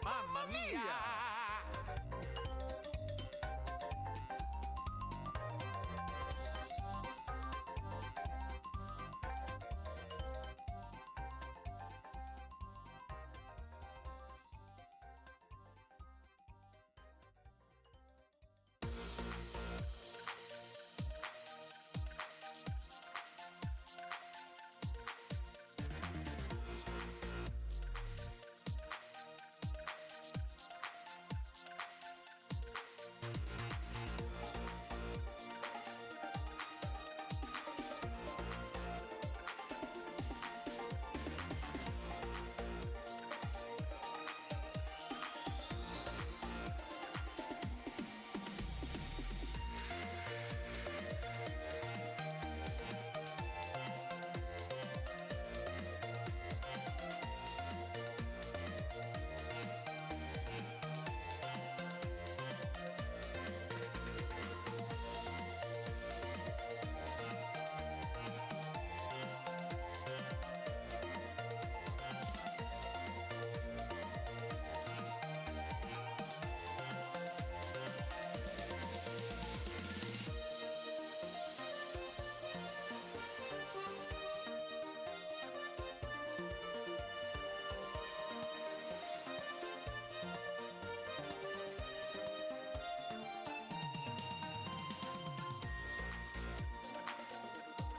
Mamma mia!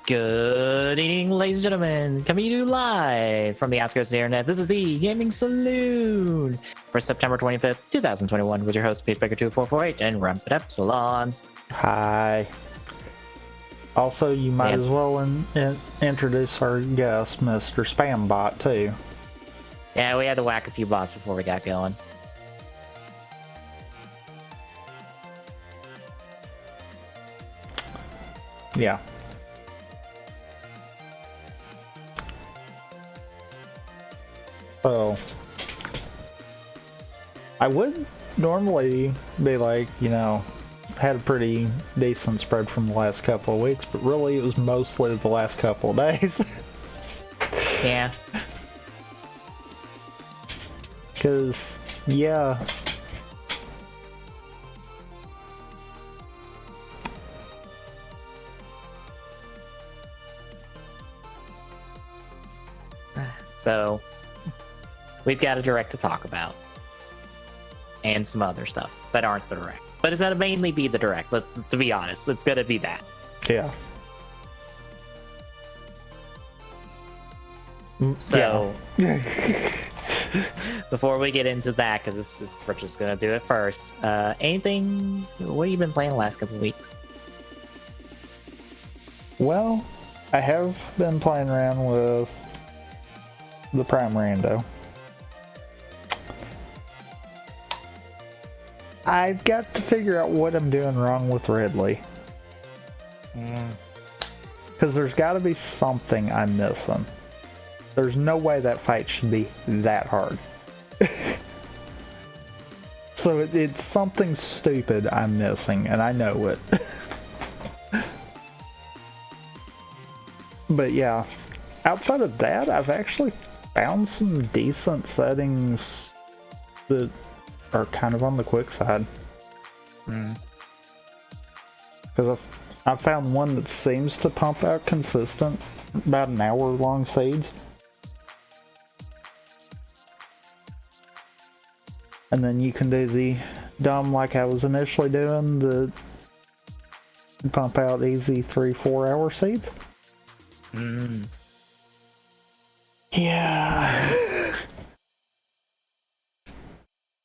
Good evening, ladies and gentlemen. Coming to you live from the outskirts of the internet. This is the Gaming Saloon for September 25th, 2021, with your host, Peacemaker2448 and Rampant Epsilon. Hi. Also, you might as well introduce our guest, Mr. Spambot, too. Yeah, we had to whack a few bots before we got going. Yeah. So, I would normally be like, you know, had a pretty decent spread from the last couple of weeks, but really it was mostly the last couple of days. Yeah. Because, yeah. So, we've got a direct to talk about. And some other stuff that aren't the direct. But it's going to mainly be the direct, to be honest. It's going to be that. Yeah. So, yeah. Before we get into that, because we're just going to do it first, what have you been playing the last couple of weeks? Well, I have been playing around with the Prime Rando. I've got to figure out what I'm doing wrong with Ridley. Because there's got to be something I'm missing. There's no way that fight should be that hard. So it's something stupid I'm missing, and I know it. But yeah, outside of that, I've actually found some decent settings that are kind of on the quick side. Because I found one that seems to pump out consistent, about an hour long seeds. And then you can do the dumb like I was initially doing, the pump out easy 3-4 hour seeds. Yeah.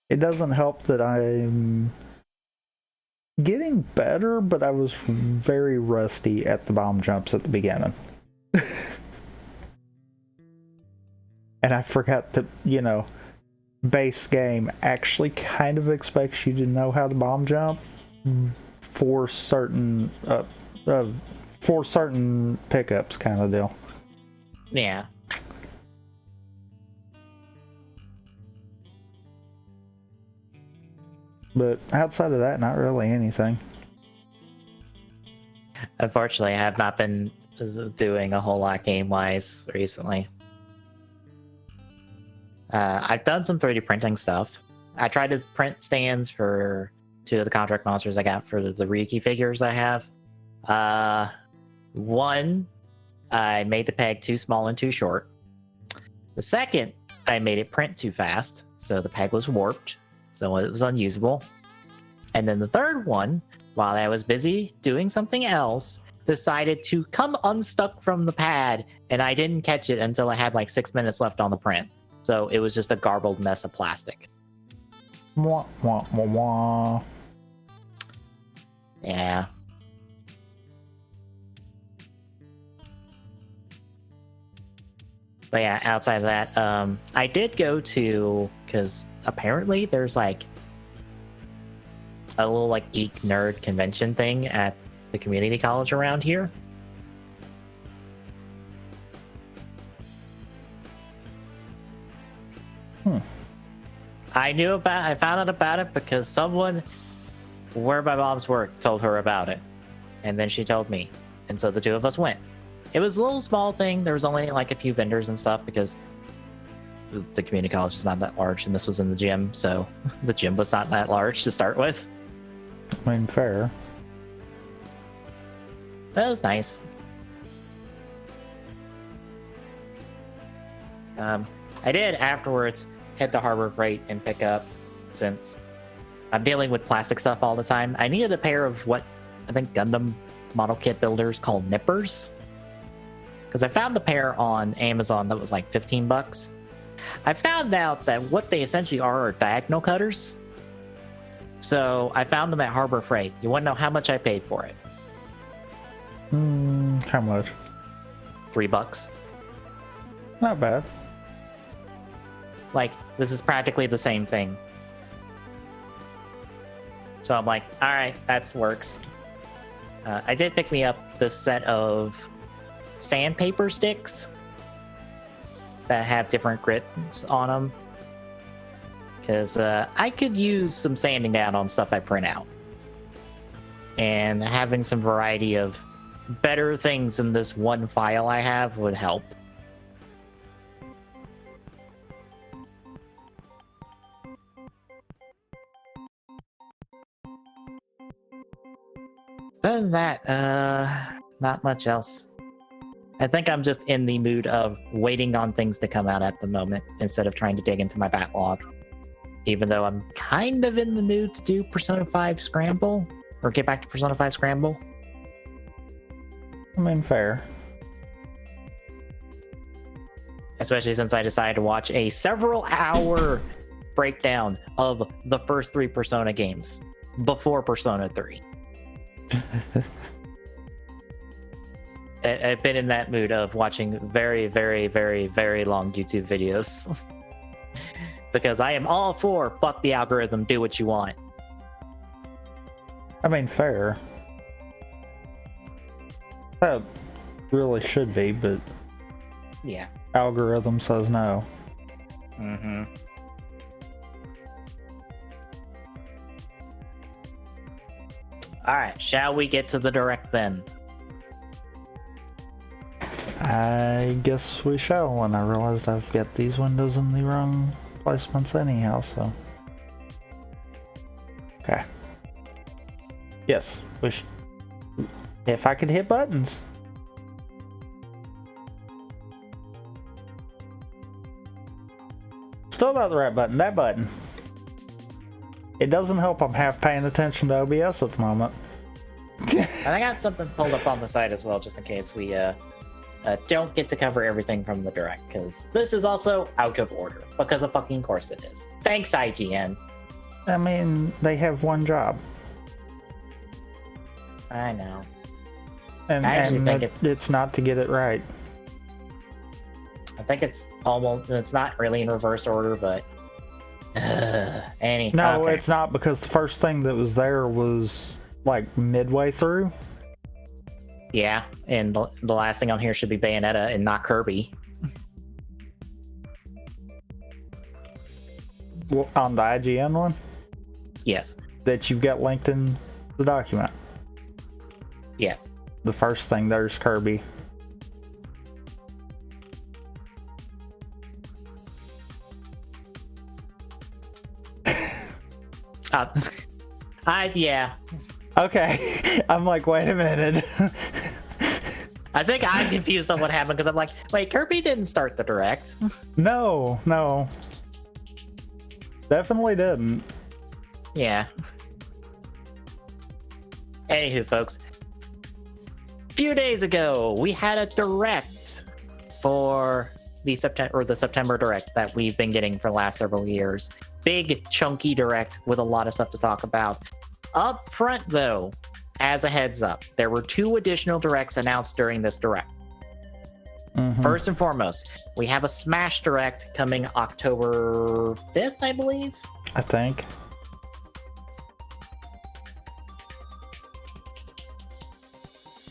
It doesn't help that I'm getting better, but I was very rusty at the bomb jumps at the beginning. And I forgot that, base game actually kind of expects you to know how to bomb jump for certain pickups, kind of deal. Yeah. But outside of that, not really anything. Unfortunately, I have not been doing a whole lot game-wise recently. I've done some 3D printing stuff. I tried to print stands for 2 of the contract monsters I got for the Ryuki figures I have. One, I made the peg too small and too short. The second, I made it print too fast, so the peg was warped, so it was unusable. And then the third one, while I was busy doing something else, decided to come unstuck from the pad, and I didn't catch it until I had like 6 minutes left on the print. So it was just a garbled mess of plastic. Wah, wah, wah, wah. Yeah. But yeah, outside of that, I did go to, because apparently there's like a little like geek nerd convention thing at the community college around here. I found out about it because someone where my mom's work told her about it. And then she told me. And so the 2 of us went. It was a little small thing. There was only like a few vendors and stuff because the community college is not that large, and this was in the gym, so the gym was not that large to start with. I mean, fair. That was nice. I did afterwards head to Harbor Freight and pick up, since I'm dealing with plastic stuff all the time. I needed a pair of what I think Gundam model kit builders call nippers, because I found a pair on Amazon that was like $15. I found out that what they essentially are diagonal cutters. So I found them at Harbor Freight. You want to know how much I paid for it? How much? $3. Not bad. Like, this is practically the same thing. So I'm like, all right, that works. I did pick me up this set of sandpaper sticks that have different grits on them, because I could use some sanding down on stuff I print out, and having some variety of better things in this one file I have would help. Other than that, not much else. I think I'm just in the mood of waiting on things to come out at the moment instead of trying to dig into my backlog. Even though I'm kind of in the mood to do Persona 5 Scramble, or get back to Persona 5 Scramble. I mean, fair. Especially since I decided to watch a several-hour breakdown of the first 3 Persona games before Persona 3. I've been in that mood of watching very, very, very, very long YouTube videos. Because I am all for fuck the algorithm, do what you want. I mean, fair. That really should be, but Yeah. algorithm says no. Mm-hmm. Alright, shall we get to the direct then? I guess we shall, and I realized I've got these windows in the wrong placements anyhow, so. Okay. Yes, if I could hit buttons. Still not the right button, that button. It doesn't help I'm half paying attention to OBS at the moment. And I got something pulled up on the side as well, just in case we don't get to cover everything from the direct, because this is also out of order, because of fucking course it is. Thanks, IGN. I mean, they have one job. I know. And, I actually think it's not to get it right. I think it's almost, it's not really in reverse order, but No, okay. it's not, because the first thing that was there was like midway through. Yeah, and the last thing on here should be Bayonetta and not Kirby. On the IGN one? Yes. That you've got linked in the document. Yes. The first thing there's Kirby. Yeah. Okay. I'm like, wait a minute. I think I'm confused on what happened because I'm like, wait, Kirby didn't start the direct. No. Definitely didn't. Yeah. Anywho, folks. A few days ago, we had a direct for the September direct that we've been getting for the last several years. Big, chunky direct with a lot of stuff to talk about. Up front, though, as a heads up, there were 2 additional directs announced during this direct. Mm-hmm. First and foremost, we have a Smash Direct coming October 5th, I believe. I think.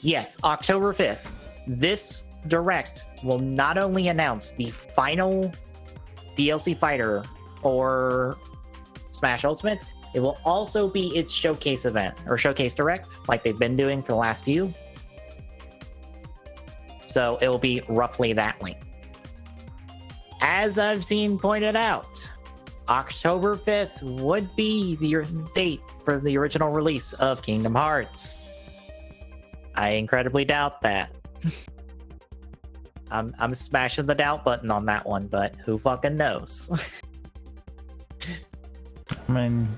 Yes, October 5th. This direct will not only announce the final DLC fighter for Smash Ultimate, it will also be its showcase event, or showcase direct, like they've been doing for the last few. So it will be roughly that length. As I've seen pointed out, October 5th would be the date for the original release of Kingdom Hearts. I incredibly doubt that. I'm smashing the doubt button on that one, but who fucking knows? I mean,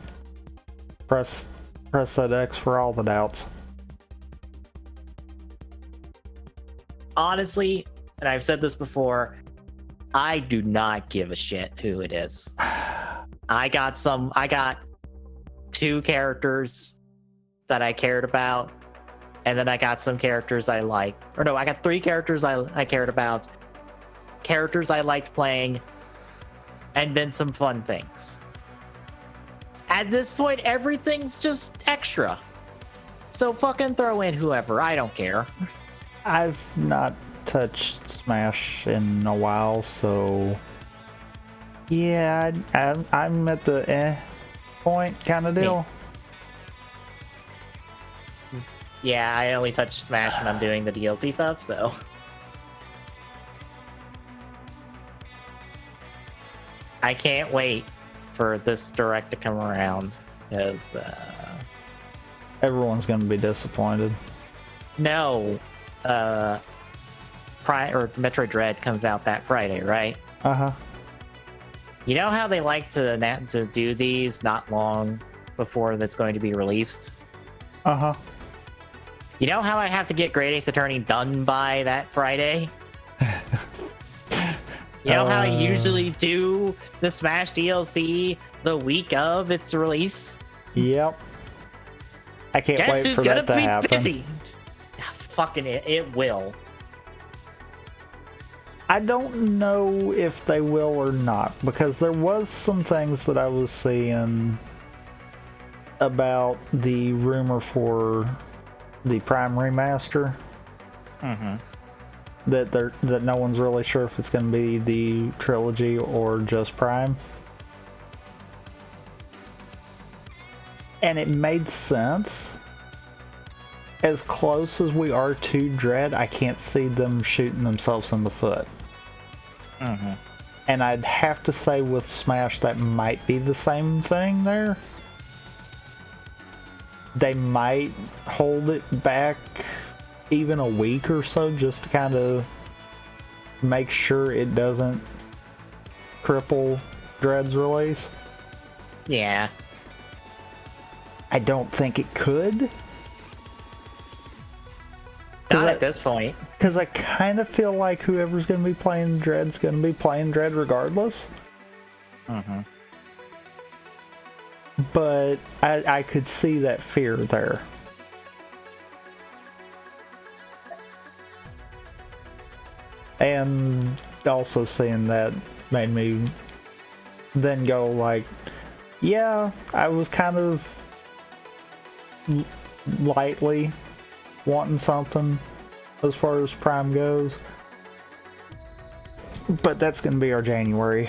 press that X for all the doubts. Honestly, and I've said this before, I do not give a shit who it is. I got 2 characters that I cared about, and then I got some characters I like. Or no, I got 3 characters I cared about, characters I liked playing, and then some fun things. At this point, everything's just extra. So fucking throw in whoever, I don't care. I've not touched Smash in a while, so yeah, I'm at the point kind of deal. Yeah, I only touch Smash when I'm doing the DLC stuff, so. I can't wait for this direct to come around, because Everyone's gonna be disappointed. no, Metroid Dread comes out that Friday, right? Uh-huh. You know how they like to do these not long before that's going to be released? Uh-huh. You know how I have to get Great Ace Attorney done by that Friday? You know how I usually do the Smash DLC the week of its release? Yep. I can't Guess wait who's for gonna that to be happen. busy? Fucking it will. I don't know if they will or not, because there was some things that I was seeing about the rumor for the Prime remaster. Mm-hmm. That no one's really sure if it's going to be the trilogy or just Prime. And it made sense. As close as we are to Dread, I can't see them shooting themselves in the foot. Mm-hmm. And I'd have to say with Smash that might be the same thing there. They might hold it back even a week or so just to kind of make sure it doesn't cripple Dread's release. Yeah. I don't think it could. Not at this point. Because I kind of feel like whoever's going to be playing Dread's going to be playing Dread regardless. Mm-hmm. But I could see that fear there. And also seeing that made me then go like, yeah, I was kind of lightly wanting something as far as Prime goes. But that's going to be our January.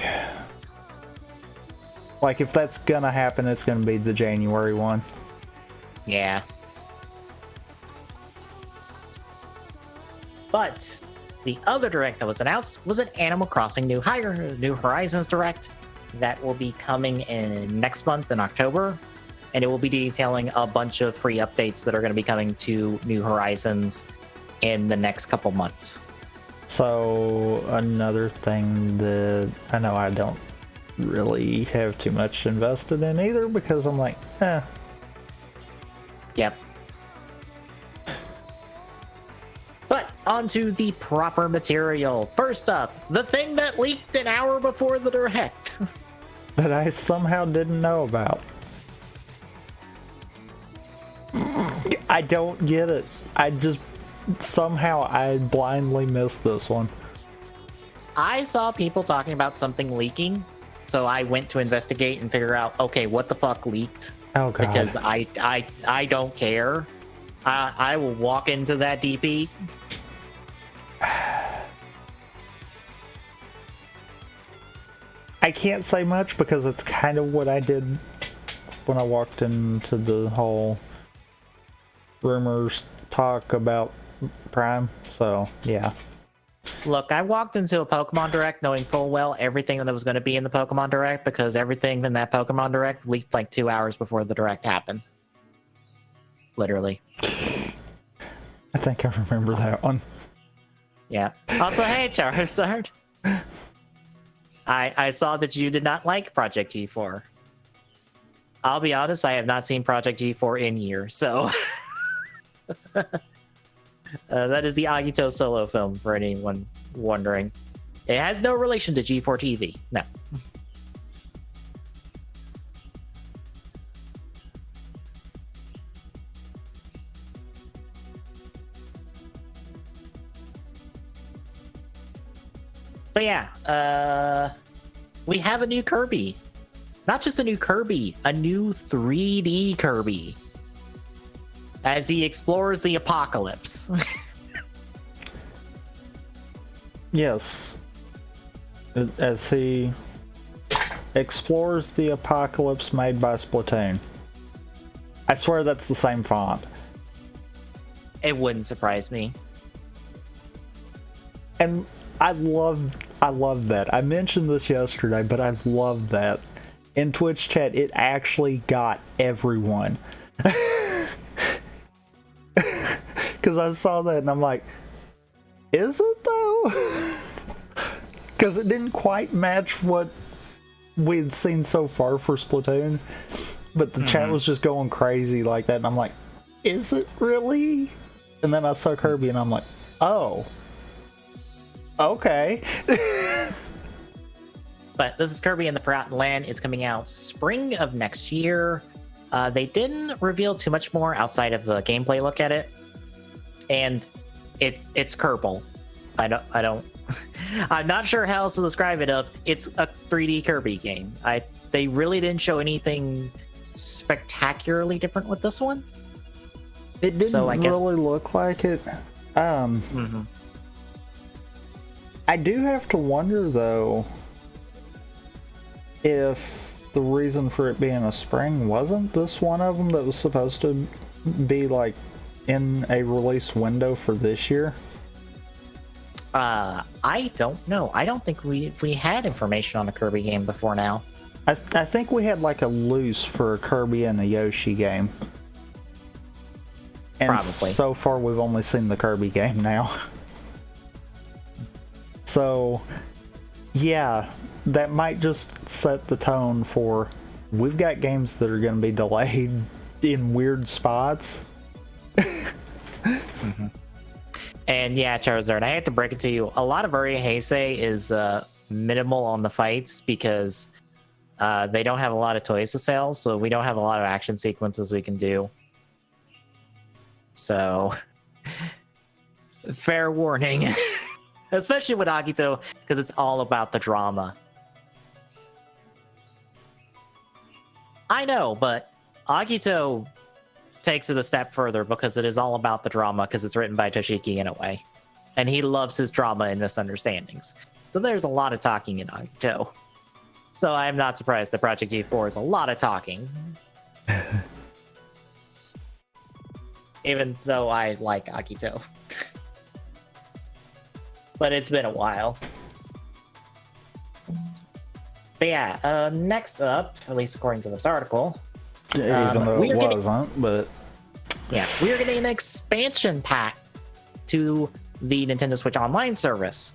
Like, if that's going to happen, it's going to be the January one. Yeah. But the other direct that was announced was an Animal Crossing New Horizons direct that will be coming in next month in October. And it will be detailing a bunch of free updates that are going to be coming to New Horizons in the next couple months. So, another thing that I know I don't really have too much invested in either, because I'm like, Yep. But onto the proper material. First up, the thing that leaked an hour before the direct. that I somehow didn't know about. I don't get it. Somehow I blindly missed this one. I saw people talking about something leaking, so I went to investigate and figure out, okay, what the fuck leaked? Oh god. Because I don't care. I will walk into that DP. I can't say much because it's kind of what I did when I walked into the whole rumors talk about Prime. So, yeah. Look, I walked into a Pokemon Direct knowing full well everything that was going to be in the Pokemon Direct, because everything in that Pokemon Direct leaked like 2 hours before the Direct happened. Literally. I think I remember that one. Yeah. Also, hey, Charizard. I saw that you did not like Project G4. I'll be honest, I have not seen Project G4 in years, so... that is the Agito solo film, for anyone wondering. It has no relation to G4 TV. No. But yeah, we have a new Kirby. Not just a new Kirby, a new 3D Kirby. As he explores the apocalypse. Yes. As he explores the apocalypse made by Splatoon. I swear that's the same font. It wouldn't surprise me. And I love that. I mentioned this yesterday, but I love that. In Twitch chat, it actually got everyone. Because I saw that and I'm like, is it though? Because it didn't quite match what we'd seen so far for Splatoon. But the chat was just going crazy like that. And I'm like, is it really? And then I saw Kirby and I'm like, oh. Okay. But this is Kirby and the Forgotten Land. It's coming out spring of next year. They didn't reveal too much more outside of the gameplay look at it. And it's Kerbal. I don't I'm not sure how else to describe it. It's a 3D Kirby game. They really didn't show anything spectacularly different with this one. It didn't So I guess- really look like it. I do have to wonder though if the reason for it being a spring wasn't this one of them that was supposed to be like in a release window for this year. I don't know. I don't think we had information on a Kirby game before now. I think we had like a loose for a Kirby and a Yoshi game. And Probably. so far we've only seen the Kirby game now. So, yeah, that might just set the tone for we've got games that are going to be delayed in weird spots. And yeah, Charizard, I have to break it to you. A lot of Uri Heisei is minimal on the fights because they don't have a lot of toys to sell, so we don't have a lot of action sequences we can do. So, fair warning. Especially with Agito, because it's all about the drama. I know, but Agito takes it a step further because it is all about the drama because it's written by Toshiki in a way. And he loves his drama and misunderstandings. So there's a lot of talking in Agito. So I'm not surprised that Project G4 is a lot of talking. Even though I like Agito. But it's been a while. But yeah, next up, at least according to this article, Even though it wasn't, but... Yeah, we're getting an expansion pack to the Nintendo Switch Online service.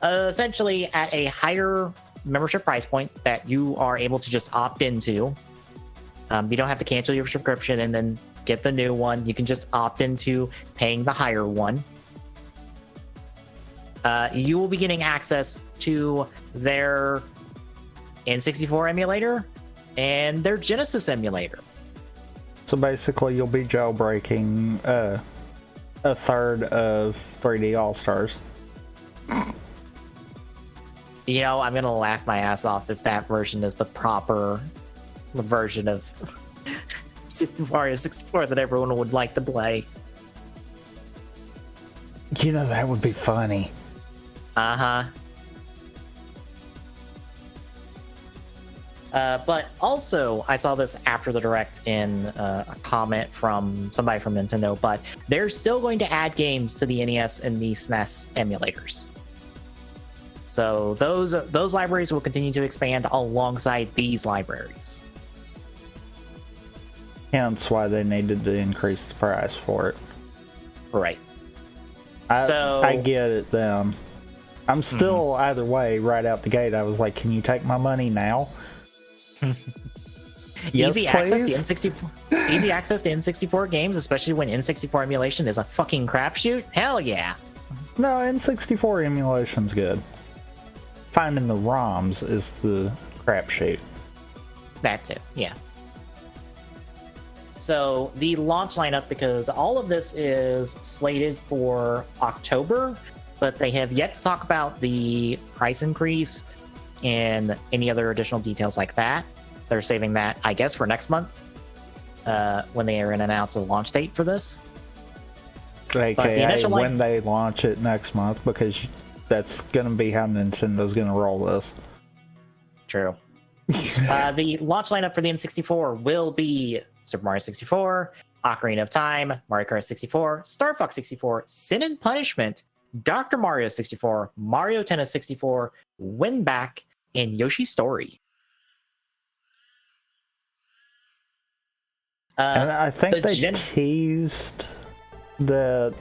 Essentially at a higher membership price point that you are able to just opt into. You don't have to cancel your subscription and then get the new one. You can just opt into paying the higher one. You will be getting access to their N64 emulator and their Genesis emulator. So basically, you'll be jailbreaking a third of 3D All-Stars. You know, I'm gonna laugh my ass off if that version is the proper version of Super Mario 64 that everyone would like to play. You know, that would be funny. Uh-huh. But also, I saw this after the Direct in a comment from somebody from Nintendo, but they're still going to add games to the NES and the SNES emulators. So those libraries will continue to expand alongside these libraries. Hence why they needed to increase the price for it. Right. I get it then. I'm still, either way, right out the gate, I was like, can you take my money now? Yes, Easy access to N64. Easy access to N64 games, especially when N64 emulation is a fucking crapshoot. Hell yeah! No, N64 emulation's good. Finding the ROMs is the crapshoot. That too, yeah. So the launch lineup, because all of this is slated for October, but they have yet to talk about the price increase and any other additional details like that. They're saving that, I guess, for next month, when they are going to announce a launch date for this. AKA when they launch it next month, because that's going to be how Nintendo's going to roll this. True. The launch lineup for the N64 will be Super Mario 64, Ocarina of Time, Mario Kart 64, Star Fox 64, Sin and Punishment, Dr. Mario 64, Mario Tennis 64, Win Back, and Yoshi's Story. And I think they teased that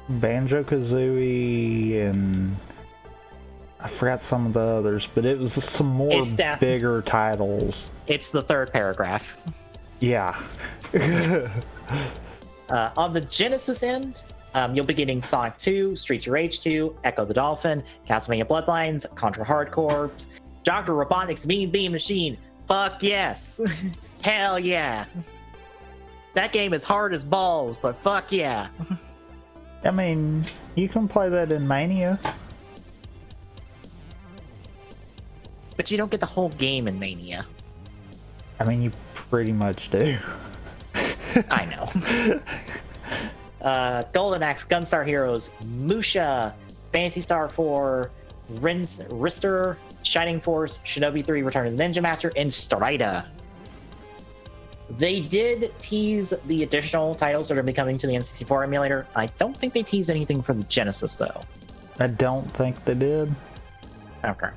Banjo-Kazooie and I forgot some of the others, but it was some more bigger titles. It's the third paragraph. Yeah. On the Genesis end, you'll be getting Sonic 2, Streets of Rage 2, Echo the Dolphin, Castlevania Bloodlines, Contra Hard Corps, Dr. Robotnik's Mean Bean Machine. Fuck yes. Hell yeah. That game is hard as balls, but fuck yeah. I mean, you can play that in Mania. But you don't get the whole game in Mania. I mean, you pretty much do. I know. Golden Axe, Gunstar Heroes, Musha, Fantasy Star 4, Rister, Shining Force, Shinobi 3, Return of the Ninja Master, and Strider. They did tease the additional titles that are going to be coming to the N64 emulator. I don't think they teased anything for the Genesis, though. I don't think they did. Okay.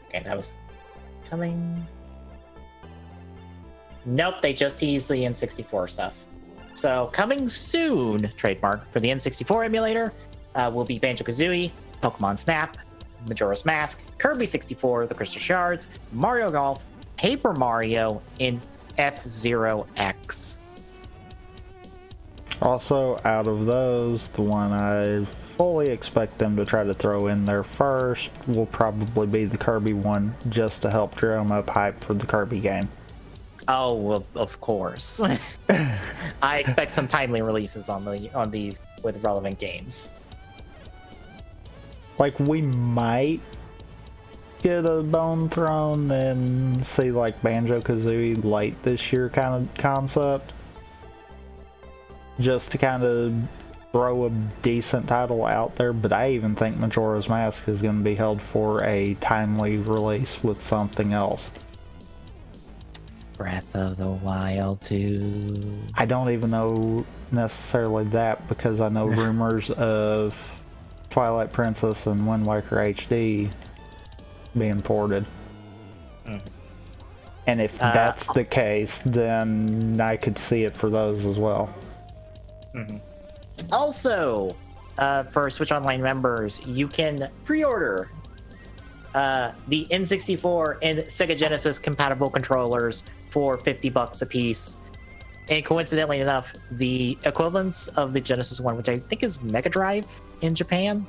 Okay, that was coming. Nope, they just teased the N64 stuff. So coming soon, trademark, for the N64 emulator will be Banjo-Kazooie, Pokemon Snap, Majora's Mask, Kirby 64, The Crystal Shards, Mario Golf, Paper Mario, and F-Zero X. Also, out of those, the one I fully expect them to try to throw in there first will probably be the Kirby one, just to help drum up hype for the Kirby game. Oh, of course. I expect some timely releases on these with relevant games. Like, we might get a bone thrown and see like Banjo-Kazooie late this year kind of concept, just to kind of throw a decent title out there. But I even think Majora's Mask is going to be held for a timely release with something else. Breath of the Wild 2. I don't even know necessarily that, because I know rumors of Twilight Princess and Wind Waker HD being ported. And if that's the case, then I could see it for those as well. Also, for Switch Online members, you can pre-order the N64 and Sega Genesis compatible controllers for $50 a piece. And coincidentally enough, the equivalents of the Genesis one, which I think is Mega Drive in Japan,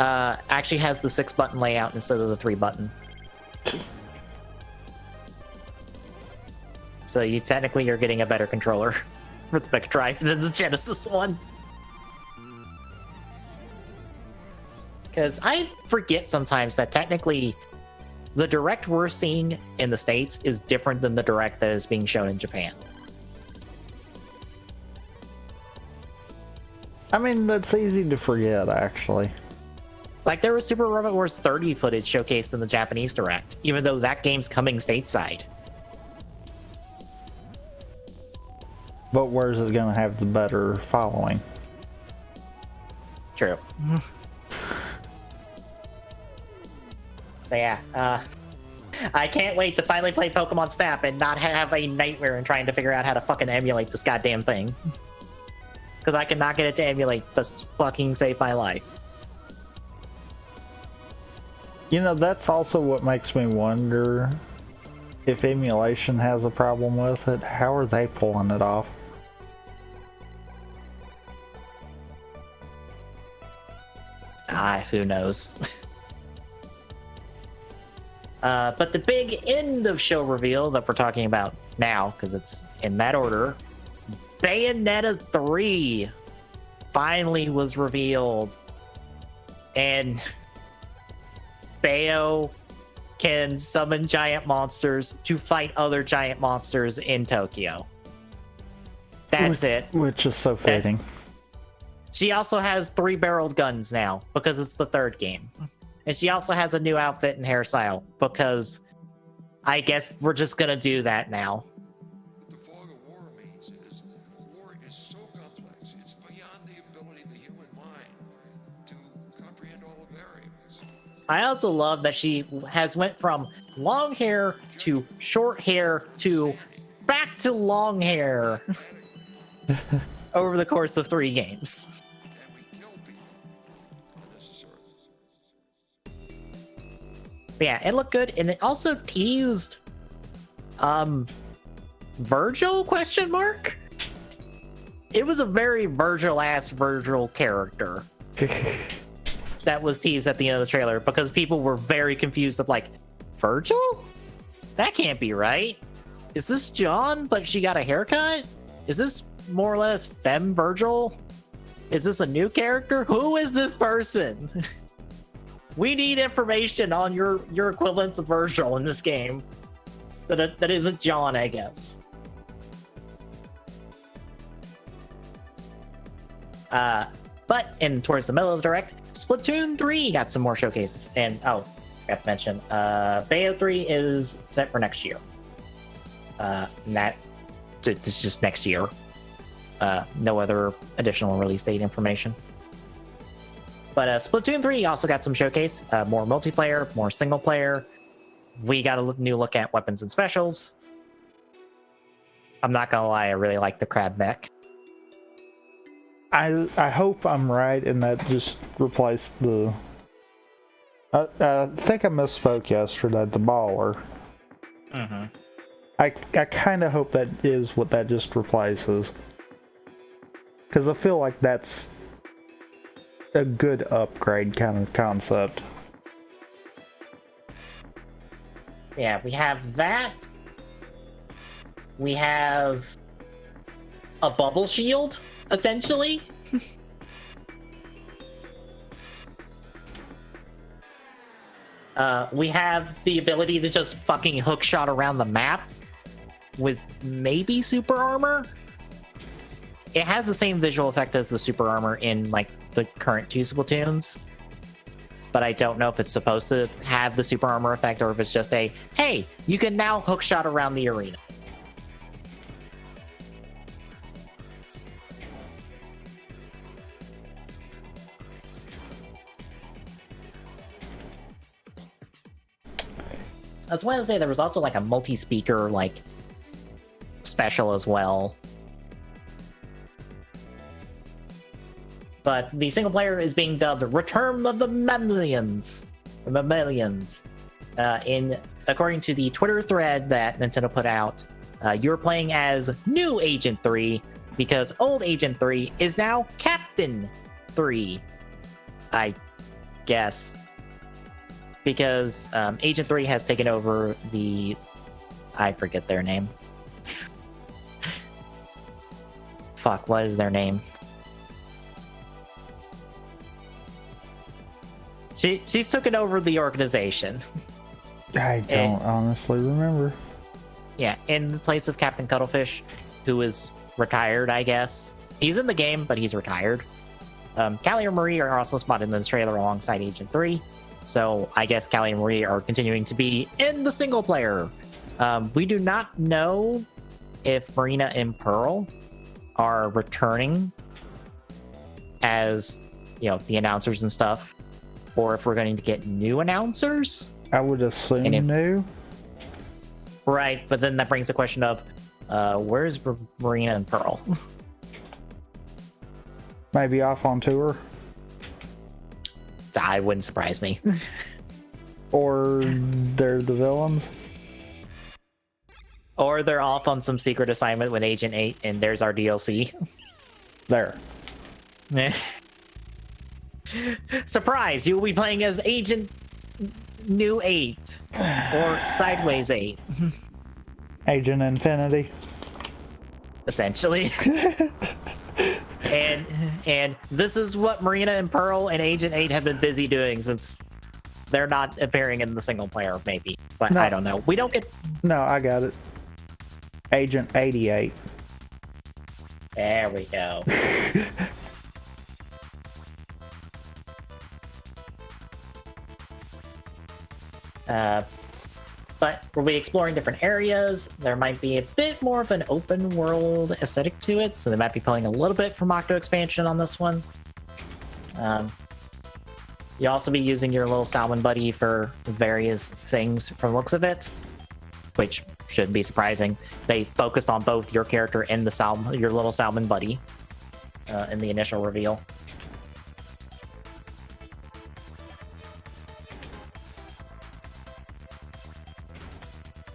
actually has the 6-button layout instead of the 3-button. So you're getting a better controller for the Mega Drive than the Genesis one. Because I forget sometimes that technically the direct we're seeing in the States is different than the direct that is being shown in Japan. I mean, that's easy to forget, actually. Like, there was Super Robot Wars 30 footage showcased in the Japanese direct, even though that game's coming stateside. But where's it going to have the better following? True. So yeah, I can't wait to finally play Pokemon Snap and not have a nightmare in trying to figure out how to fucking emulate this goddamn thing. Because I cannot get it to emulate. This fucking save my life. You know, that's also what makes me wonder if emulation has a problem with it. How are they pulling it off? Who knows? But the big end of show reveal that we're talking about now, because it's in that order, Bayonetta 3 finally was revealed. And Bayo can summon giant monsters to fight other giant monsters in Tokyo. That's it. Which is so fitting. She also has 3-barreled guns now, because it's the third game. And she also has a new outfit and hairstyle, because I guess we're just gonna do that now. What the fog of war means is war is so complex, it's beyond the ability of the human mind to comprehend all the variables. I also love that she has went from long hair to short hair to back to long hair over the course of 3 games. And we kill people unnecessarily. But yeah, it looked good, and it also teased Virgil question mark. It was a very Virgil-ass Virgil character that was teased at the end of the trailer, because people were very confused of like, Virgil? That can't be right. Is this John, but she got a haircut? is this more or less Femme Virgil? Is this a new character? Who is this person? We need information on your equivalents of Virgil in this game. That isn't John, I guess. But towards the middle of the direct, Splatoon 3 got some more showcases. And I forgot to mention, Bayo 3 is set for next year. This is just next year. No other additional release date information. But Splatoon 3 also got some showcase, more multiplayer, more single player. We got a new look at weapons and specials. I'm not gonna lie, I really like the crab mech. I hope I'm right and that just replaced the... I think I misspoke yesterday, the baller. Mm-hmm. I kind of hope that is what that just replaces. Because I feel like that's a good upgrade kind of concept. Yeah, we have that. We have a bubble shield, essentially. We have the ability to just fucking hookshot around the map with maybe super armor. It has the same visual effect as the super armor in like the current 2 Splatoons, but I don't know if it's supposed to have the super armor effect or if it's just a, hey, you can now hookshot around the arena. I was going to say there was also like a multi-speaker like special as well. But the single player is being dubbed Return of the Mammalians. According to the Twitter thread that Nintendo put out, you're playing as new Agent 3 because old Agent 3 is now Captain 3. I guess. Because Agent 3 has taken over the... I forget their name. Fuck, what is their name? She's taken over the organization. I don't honestly remember. Yeah, in place of Captain Cuttlefish, who is retired, I guess. He's in the game, but he's retired. Callie and Marie are also spotted in this trailer alongside Agent 3. So I guess Callie and Marie are continuing to be in the single player. We do not know if Marina and Pearl are returning as, the announcers and stuff, or if we're going to get new announcers. I would assume new. Right, but then that brings the question of, where's Marina and Pearl? Maybe off on tour. That wouldn't surprise me. Or they're the villains. Or they're off on some secret assignment with Agent 8, and there's our DLC. There. Surprise! You will be playing as Agent New 8. Or Sideways 8. Agent Infinity. Essentially. And this is what Marina and Pearl and Agent 8 have been busy doing since they're not appearing in the single player, maybe. But no, I don't know. We don't get... No, I got it. Agent 88. There we go. But we'll be exploring different areas. There might be a bit more of an open world aesthetic to it, so they might be pulling a little bit from Octo Expansion on this one. You'll also be using your little salmon buddy for various things from the looks of it, which shouldn't be surprising. They focused on both your character and your little salmon buddy in the initial reveal.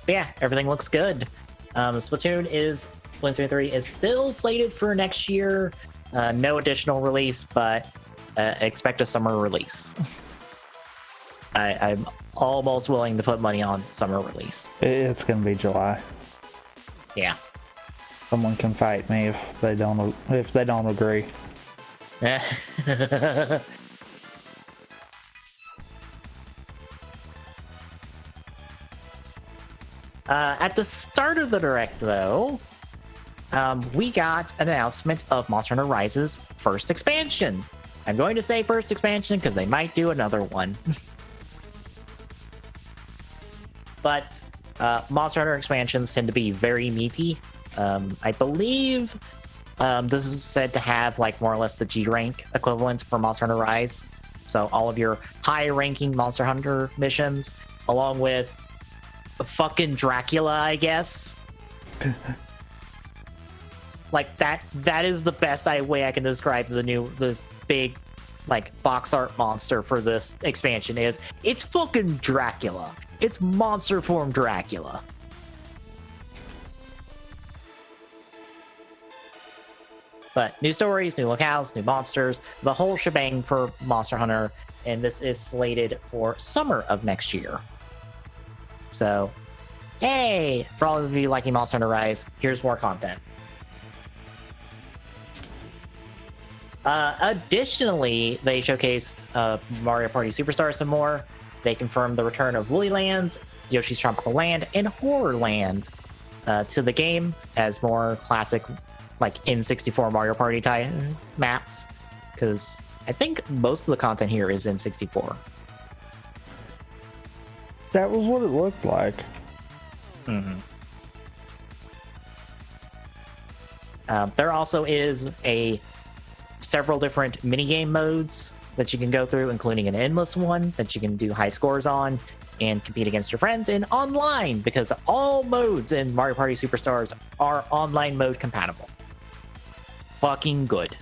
But yeah, everything looks good. Splatoon 3 is still slated for next year. No additional release, but expect a summer release. I'm almost willing to put money on summer release. It's going to be July. Yeah. Someone can fight me if they don't agree. At the start of the direct, though, we got an announcement of Monster Hunter Rise's first expansion. I'm going to say first expansion because they might do another one. But Monster Hunter expansions tend to be very meaty. I believe this is said to have like more or less the G rank equivalent for Monster Hunter Rise. So all of your high ranking Monster Hunter missions, along with fucking Dracula, I guess. Like that is the best way I can describe the big like box art monster for this expansion is it's fucking Dracula. It's monster form Dracula. But new stories, new locales, new monsters, the whole shebang for Monster Hunter, and this is slated for summer of next year. So, hey, for all of you liking Monster Hunter Rise, here's more content. Additionally, they showcased Mario Party Superstar some more. They confirmed the return of Woolly Lands, Yoshi's Tropical Land, and Horror Land to the game as more classic, like N64 Mario Party type maps. Because I think most of the content here is N64. That was what it looked like. Mm-hmm. There also is several different minigame modes that you can go through, including an endless one that you can do high scores on and compete against your friends in online, because all modes in Mario Party Superstars are online mode compatible. Fucking good.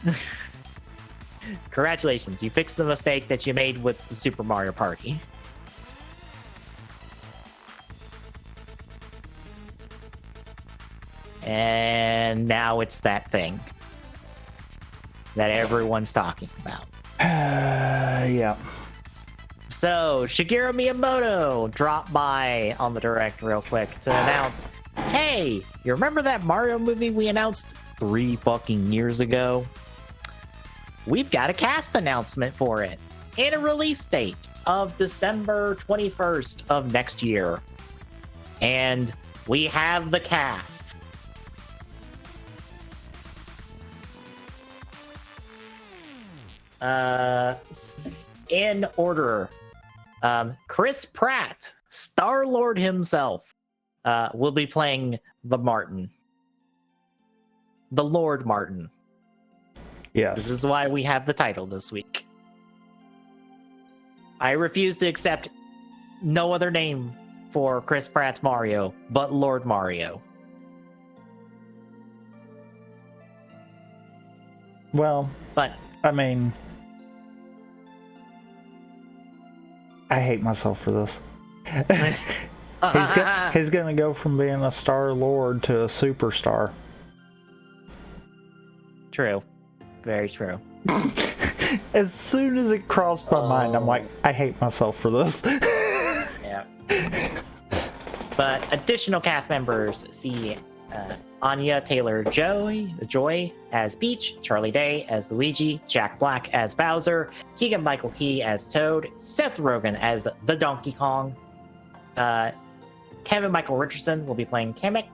Congratulations, you fixed the mistake that you made with the Super Mario Party. And now it's that thing that everyone's talking about. Yeah. So, Shigeru Miyamoto dropped by on the direct real quick to announce, hey, you remember that Mario movie we announced 3 fucking years ago? We've got a cast announcement for it and a release date of December 21st of next year. And we have the cast. In order, Chris Pratt, Star-Lord himself, will be playing the Martin. The Lord Martin. Yes. This is why we have the title this week. I refuse to accept no other name for Chris Pratt's Mario but Lord Mario. Well, But I mean, I hate myself for this. He's gonna go from being a Star Lord to a superstar. true. Very true. As soon as it crossed my mind, I'm like, I hate myself for this. Yeah. But additional cast members see Anya Taylor-Joy as Peach, Charlie Day as Luigi, Jack Black as Bowser, Keegan-Michael Key as Toad, Seth Rogen as the Donkey Kong, Kevin Michael Richardson will be playing Kamek,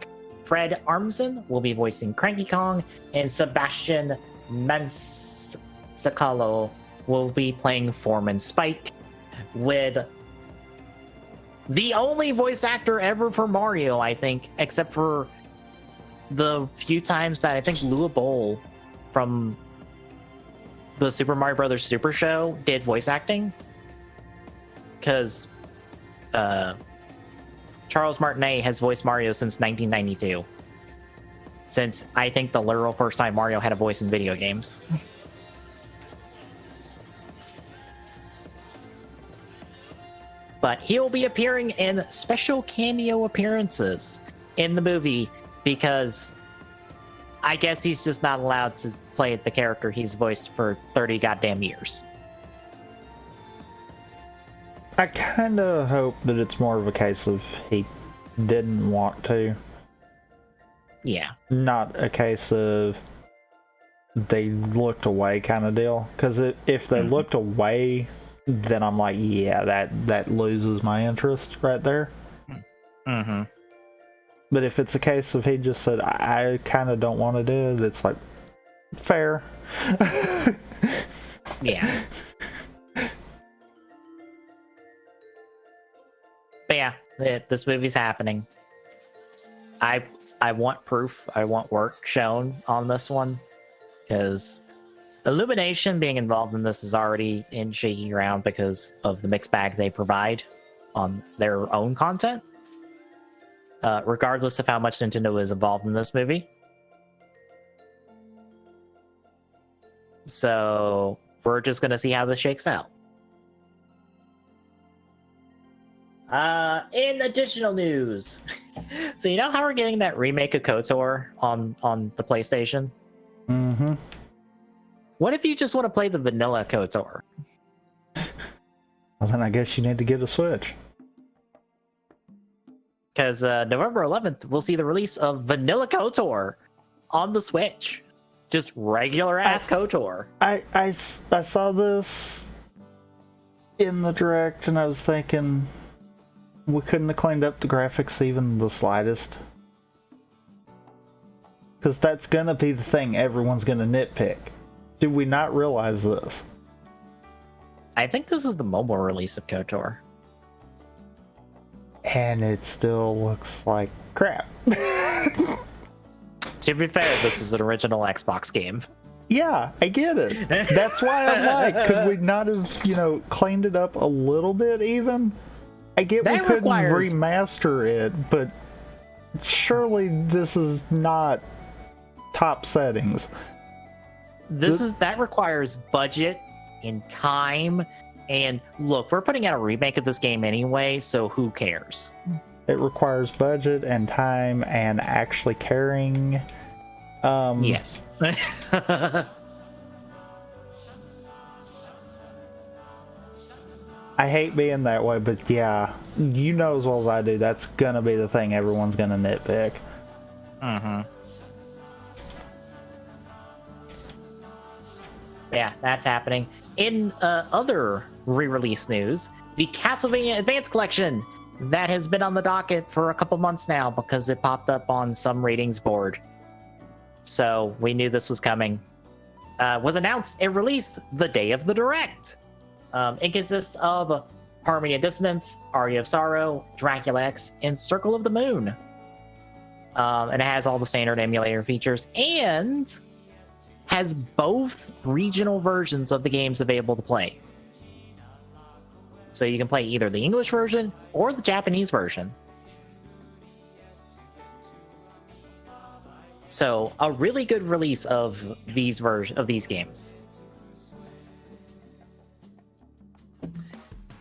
Fred Armisen will be voicing Cranky Kong, and Sebastian Maniscalco will be playing Foreman Spike, with the only voice actor ever for Mario, I think, except for the few times that I think Lua Bowl from the Super Mario Brothers Super Show did voice acting. Because Charles Martinet has voiced Mario since 1992. Since I think the literal first time Mario had a voice in video games. But he'll be appearing in special cameo appearances in the movie because I guess he's just not allowed to play the character he's voiced for 30 goddamn years. I kind of hope that it's more of a case of he didn't want to. Yeah. not a case of they looked away kind of deal. Because if they looked away, then I'm like, yeah, that loses my interest right there. Mm-hmm. But if it's a case of he just said, I kind of don't want to do it, it's like, fair. Yeah. But yeah, this movie's happening. I want proof. I want work shown on this one, because Illumination being involved in this is already in shaky ground because of the mixed bag they provide on their own content. Regardless of how much Nintendo is involved in this movie. So we're just gonna see how this shakes out. In additional news, so you know how we're getting that remake of KOTOR on the PlayStation? Mm-hmm. What if you just want to play the vanilla KOTOR? Well, then I guess you need to get a Switch. Because November 11th, we'll see the release of Vanilla KOTOR on the Switch. Just regular ass KOTOR. I saw this in the direct and I was thinking, we couldn't have cleaned up the graphics even the slightest. Because that's gonna be the thing everyone's gonna nitpick. Did we not realize this? I think this is the mobile release of KOTOR. And it still looks like crap. To be fair, this is an original Xbox game. Yeah, I get it. That's why I'm like, could we not have, cleaned it up a little bit even? I get That we couldn't requires- remaster it, but surely this is not top settings. That requires budget and time. And look, we're putting out a remake of this game anyway, so who cares? It requires budget and time and actually caring. Yes. I hate being that way, but yeah, you know as well as I do, that's gonna be the thing everyone's gonna nitpick. Mm-hmm. Yeah, that's happening. In other re-release news, the Castlevania Advance Collection that has been on the docket for a couple months now because it popped up on some ratings board. So we knew this was coming. Was announced and released the day of the Direct. It consists of Harmony of Dissonance, Aria of Sorrow, Dracula X, and Circle of the Moon. And it has all the standard emulator features and has both regional versions of the games available to play. So you can play either the English version or the Japanese version. So a really good release of these games.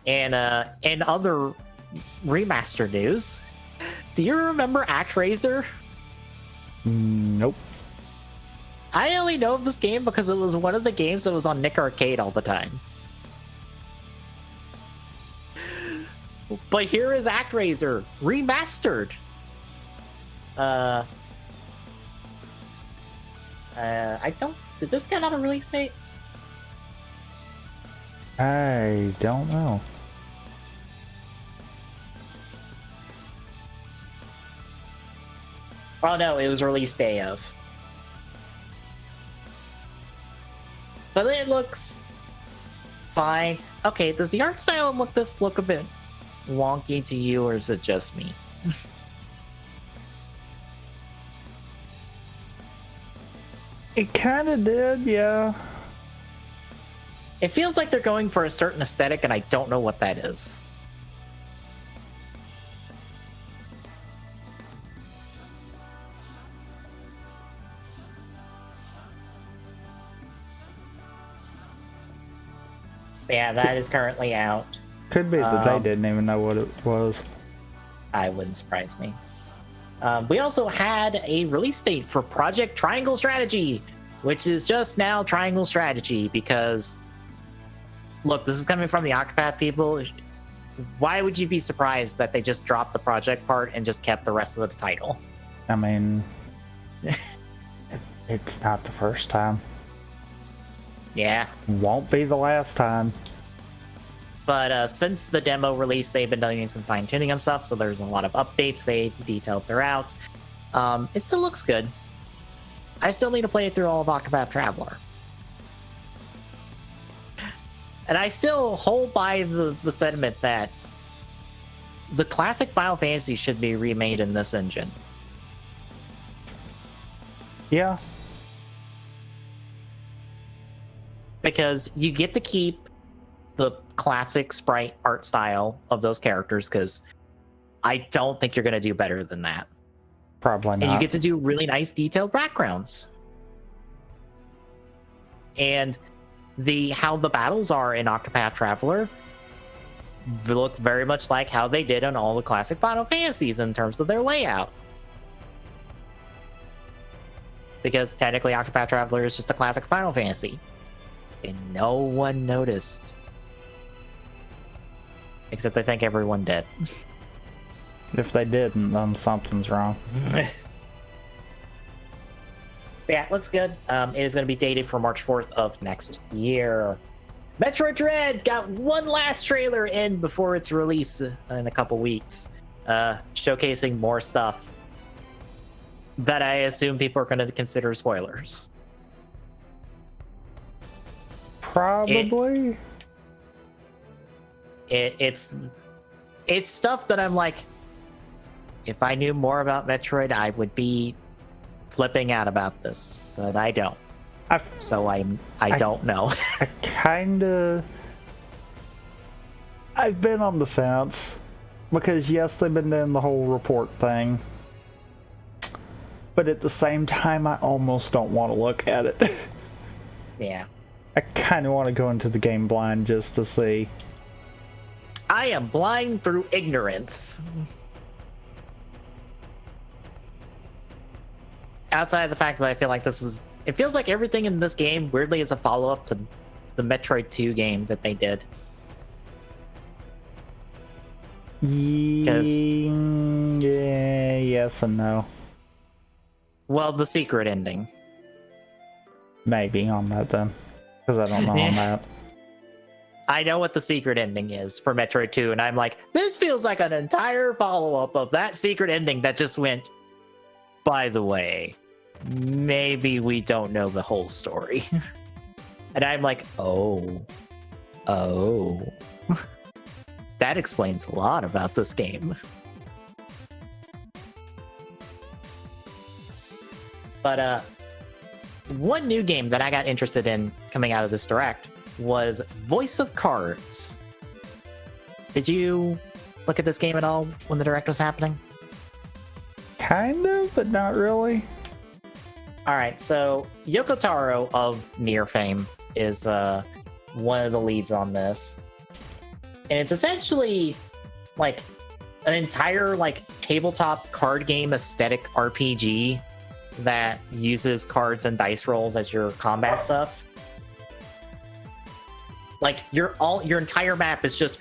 And in other remaster news, do you remember ActRaiser? Nope. I only know of this game because it was one of the games that was on Nick Arcade all the time. But here is ActRaiser remastered. Did this get on a release date? I don't know. Oh no, it was release day of. But it looks fine. Okay, does the art style look a bit wonky to you, or is it just me? It kind of did, yeah. It feels like they're going for a certain aesthetic, and I don't know what that is. Yeah, that is currently out. Could be that they didn't even know what it was. I wouldn't surprise me. We also had a release date for Project Triangle Strategy, which is just now Triangle Strategy because, look, this is coming from the Octopath people. Why would you be surprised that they just dropped the project part and just kept the rest of the title? I mean, It's not the first time. Yeah. Won't be the last time. But since the demo release, they've been doing some fine tuning and stuff, so there's a lot of updates they detailed throughout. It still looks good. I still need to play it through all of Octopath Traveler. And I still hold by the sentiment that the classic Final Fantasy should be remade in this engine. Yeah. Because you get to keep the classic sprite art style of those characters, because I don't think you're going to do better than that. Probably not. And you get to do really nice detailed backgrounds. And how the battles are in Octopath Traveler look very much like how they did on all the classic Final Fantasies in terms of their layout. Because technically Octopath Traveler is just a classic Final Fantasy. And no one noticed. Except I think everyone did. If they didn't, then something's wrong. Yeah, it looks good. It is going to be dated for March 4th of next year. Metroid Dread got one last trailer in before its release in a couple weeks, showcasing more stuff that I assume people are going to consider spoilers. Probably. It's stuff that I'm like, if I knew more about Metroid, I would be flipping out about this, but I don't. So I don't know. I've been on the fence because yes, they've been doing the whole report thing, but at the same time, I almost don't want to look at it. Yeah. I kind of want to go into the game blind just to see. I am blind through ignorance. Outside of the fact that I feel like it feels like everything in this game weirdly is a follow-up to the Metroid 2 game that they did. Yeah, yes and no. Well, the secret ending. Maybe on that then, because I don't know on that. I know what the secret ending is for Metroid 2, and I'm like, this feels like an entire follow-up of that secret ending that just went, by the way, maybe we don't know the whole story. And I'm like, oh. That explains a lot about this game. But one new game that I got interested in coming out of this direct was Voice of Cards. Did you look at this game at all when the direct was happening? Kind of, but not really. Alright, so Yoko Taro of Nier fame is one of the leads on this. And it's essentially like an entire like tabletop card game aesthetic RPG that uses cards and dice rolls as your combat stuff. Like your entire map is just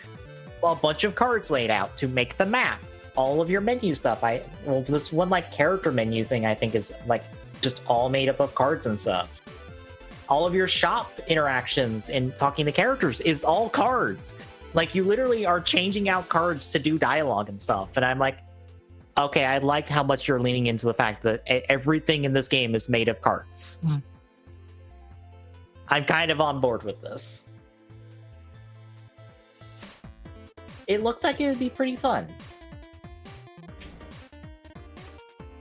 a bunch of cards laid out to make the map. All of your menu stuff. This one like character menu thing I think is like just all made up of cards and stuff. All of your shop interactions and talking to characters is all cards. Like you literally are changing out cards to do dialogue and stuff. And I'm like, okay, I liked how much you're leaning into the fact that everything in this game is made of cards. I'm kind of on board with this. It looks like it would be pretty fun.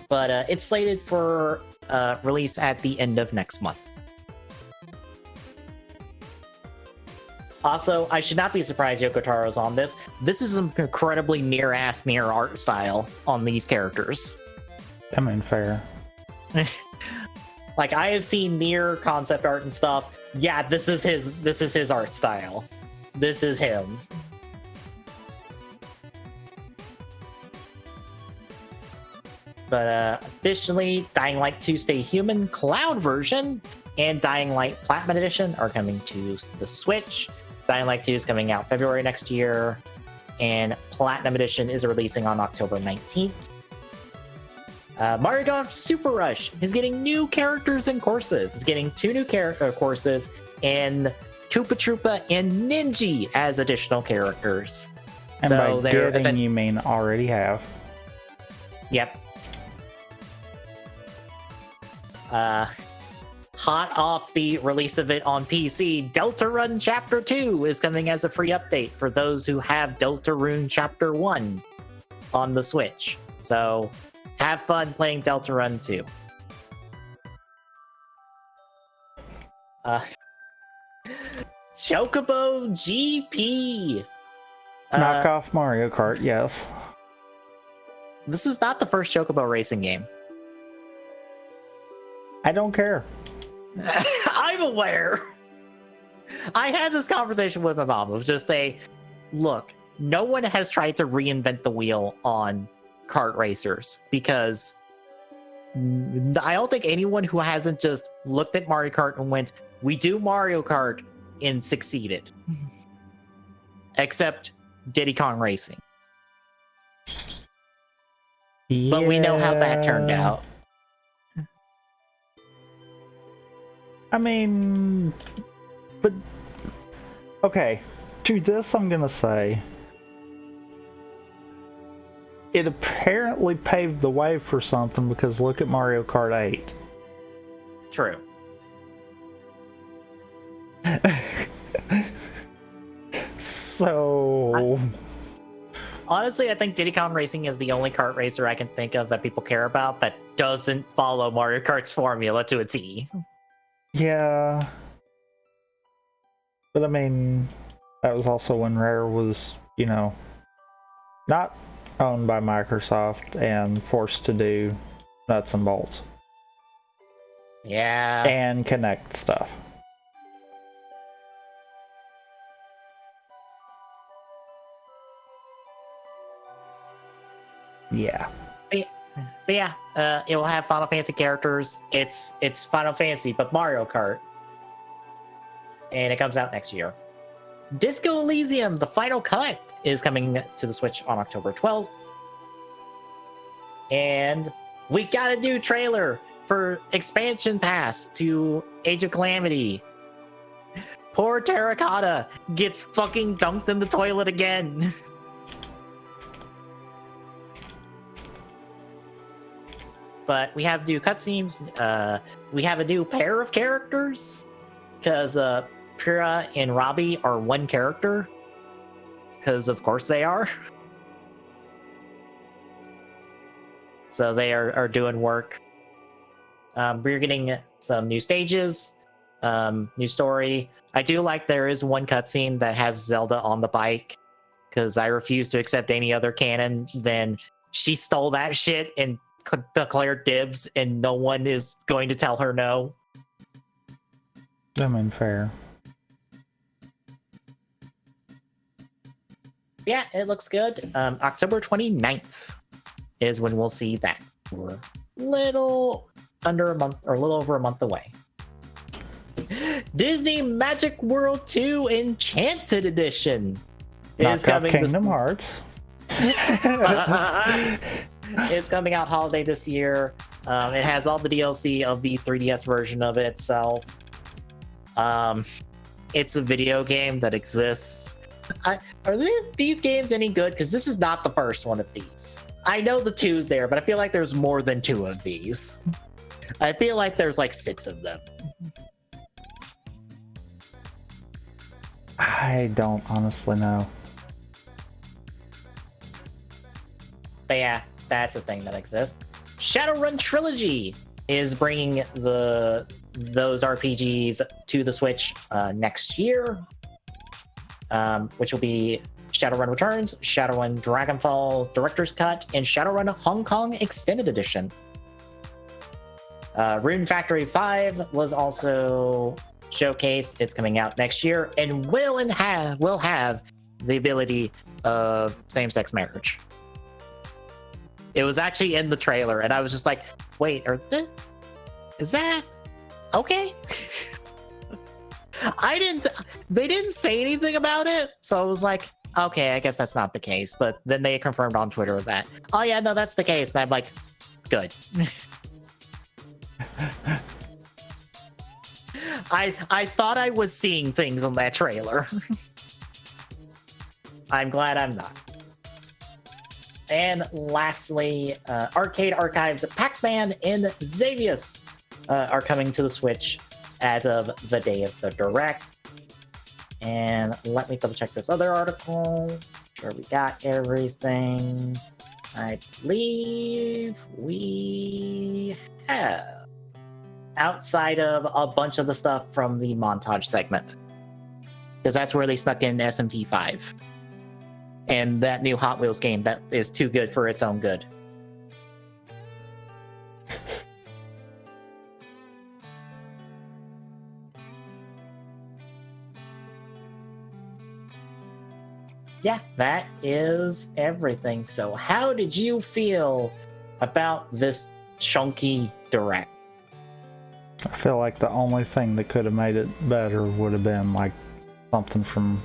But it's slated for release at the end of next month. Also, I should not be surprised Yoko Taro's on this. This is some incredibly Nier art style on these characters. I mean, fair. Like, I have seen Nier concept art and stuff. Yeah, this is his art style. This is him. But additionally, Dying Light 2 Stay Human Cloud version and Dying Light Platinum Edition are coming to the Switch. Dying Light 2 is coming out February next year, and Platinum Edition is releasing on October 19th. Mario Golf Super Rush is getting new characters and courses. It's getting 2 new courses and Koopa Troopa and Ninja as additional characters. And so by getting, you mean already have. Yep. Hot off the release of it on PC, Deltarune Chapter 2 is coming as a free update for those who have Deltarune Chapter 1 on the Switch. So have fun playing Deltarune 2. Chocobo GP. Knockoff Mario Kart, yes. This is not the first Chocobo racing game. I don't care. I'm aware. I had this conversation with my mom of just look, no one has tried to reinvent the wheel on kart racers because I don't think anyone who hasn't just looked at Mario Kart and went, we do Mario Kart and succeeded. Except Diddy Kong Racing. Yeah. But we know how that turned out. I mean, but okay, to this I'm gonna say it apparently paved the way for something, because look at Mario Kart 8. True. So Honestly, I think Diddy Kong Racing is the only kart racer I can think of that people care about that doesn't follow Mario Kart's formula to a T. yeah, but I mean, that was also when Rare was, you know, not owned by Microsoft and forced to do nuts and bolts Yeah. and connect stuff. Yeah. But yeah, it will have Final Fantasy characters. It's Final Fantasy, but Mario Kart. And it comes out next year. Disco Elysium, the final cut, is coming to the Switch on October 12th. And we got a new trailer for Expansion Pass to Age of Calamity. Poor Terracotta gets fucking dunked in the toilet again. But we have new cutscenes. We have a new pair of characters because Pyrrha and Robbie are one character. Because of course they are. So they are doing work. We're getting some new stages, new story. I do like there is one cutscene that has Zelda on the bike, because I refuse to accept any other canon. Then she stole that shit and declared dibs, and no one is going to tell her no. I mean, fair. Yeah, it looks good. October 29th is when we'll see that. We're a little under a month, or a little over a month away. Disney Magic World 2 Enchanted Edition is coming. Kingdom Hearts. It's coming out holiday this year. It has all the DLC of the 3DS version of it itself. It's a video game that exists. Are these games any good? Because this is not the first one of these. I know the 2's there, but I feel like there's more than 2 of these. I feel like there's like 6 of them. I don't honestly know. But yeah, that's a thing that exists. Shadowrun Trilogy is bringing those RPGs to the Switch next year, which will be Shadowrun Returns, Shadowrun Dragonfall Director's Cut, and Shadowrun Hong Kong Extended Edition. Rune Factory 5 was also showcased. It's coming out next year and will have the ability of same-sex marriage. It was actually in the trailer, and I was just like, wait, is that okay? They didn't say anything about it, so I was like, okay, I guess that's not the case. But then they confirmed on Twitter that, oh yeah, no, that's the case. And I'm like, Good. I thought I was seeing things on that trailer. I'm glad I'm not. And lastly, Arcade Archives Pac-Man and Xavius are coming to the Switch as of the day of the Direct. And let me double check this other article. Sure we got everything. I believe we have. Outside of a bunch of the stuff from the montage segment. Because that's where they snuck in SMT5. And that new Hot Wheels game that is too good for its own good. Yeah, that is everything. So how did you feel about this chunky Direct? I feel like the only thing that could have made it better would have been like something from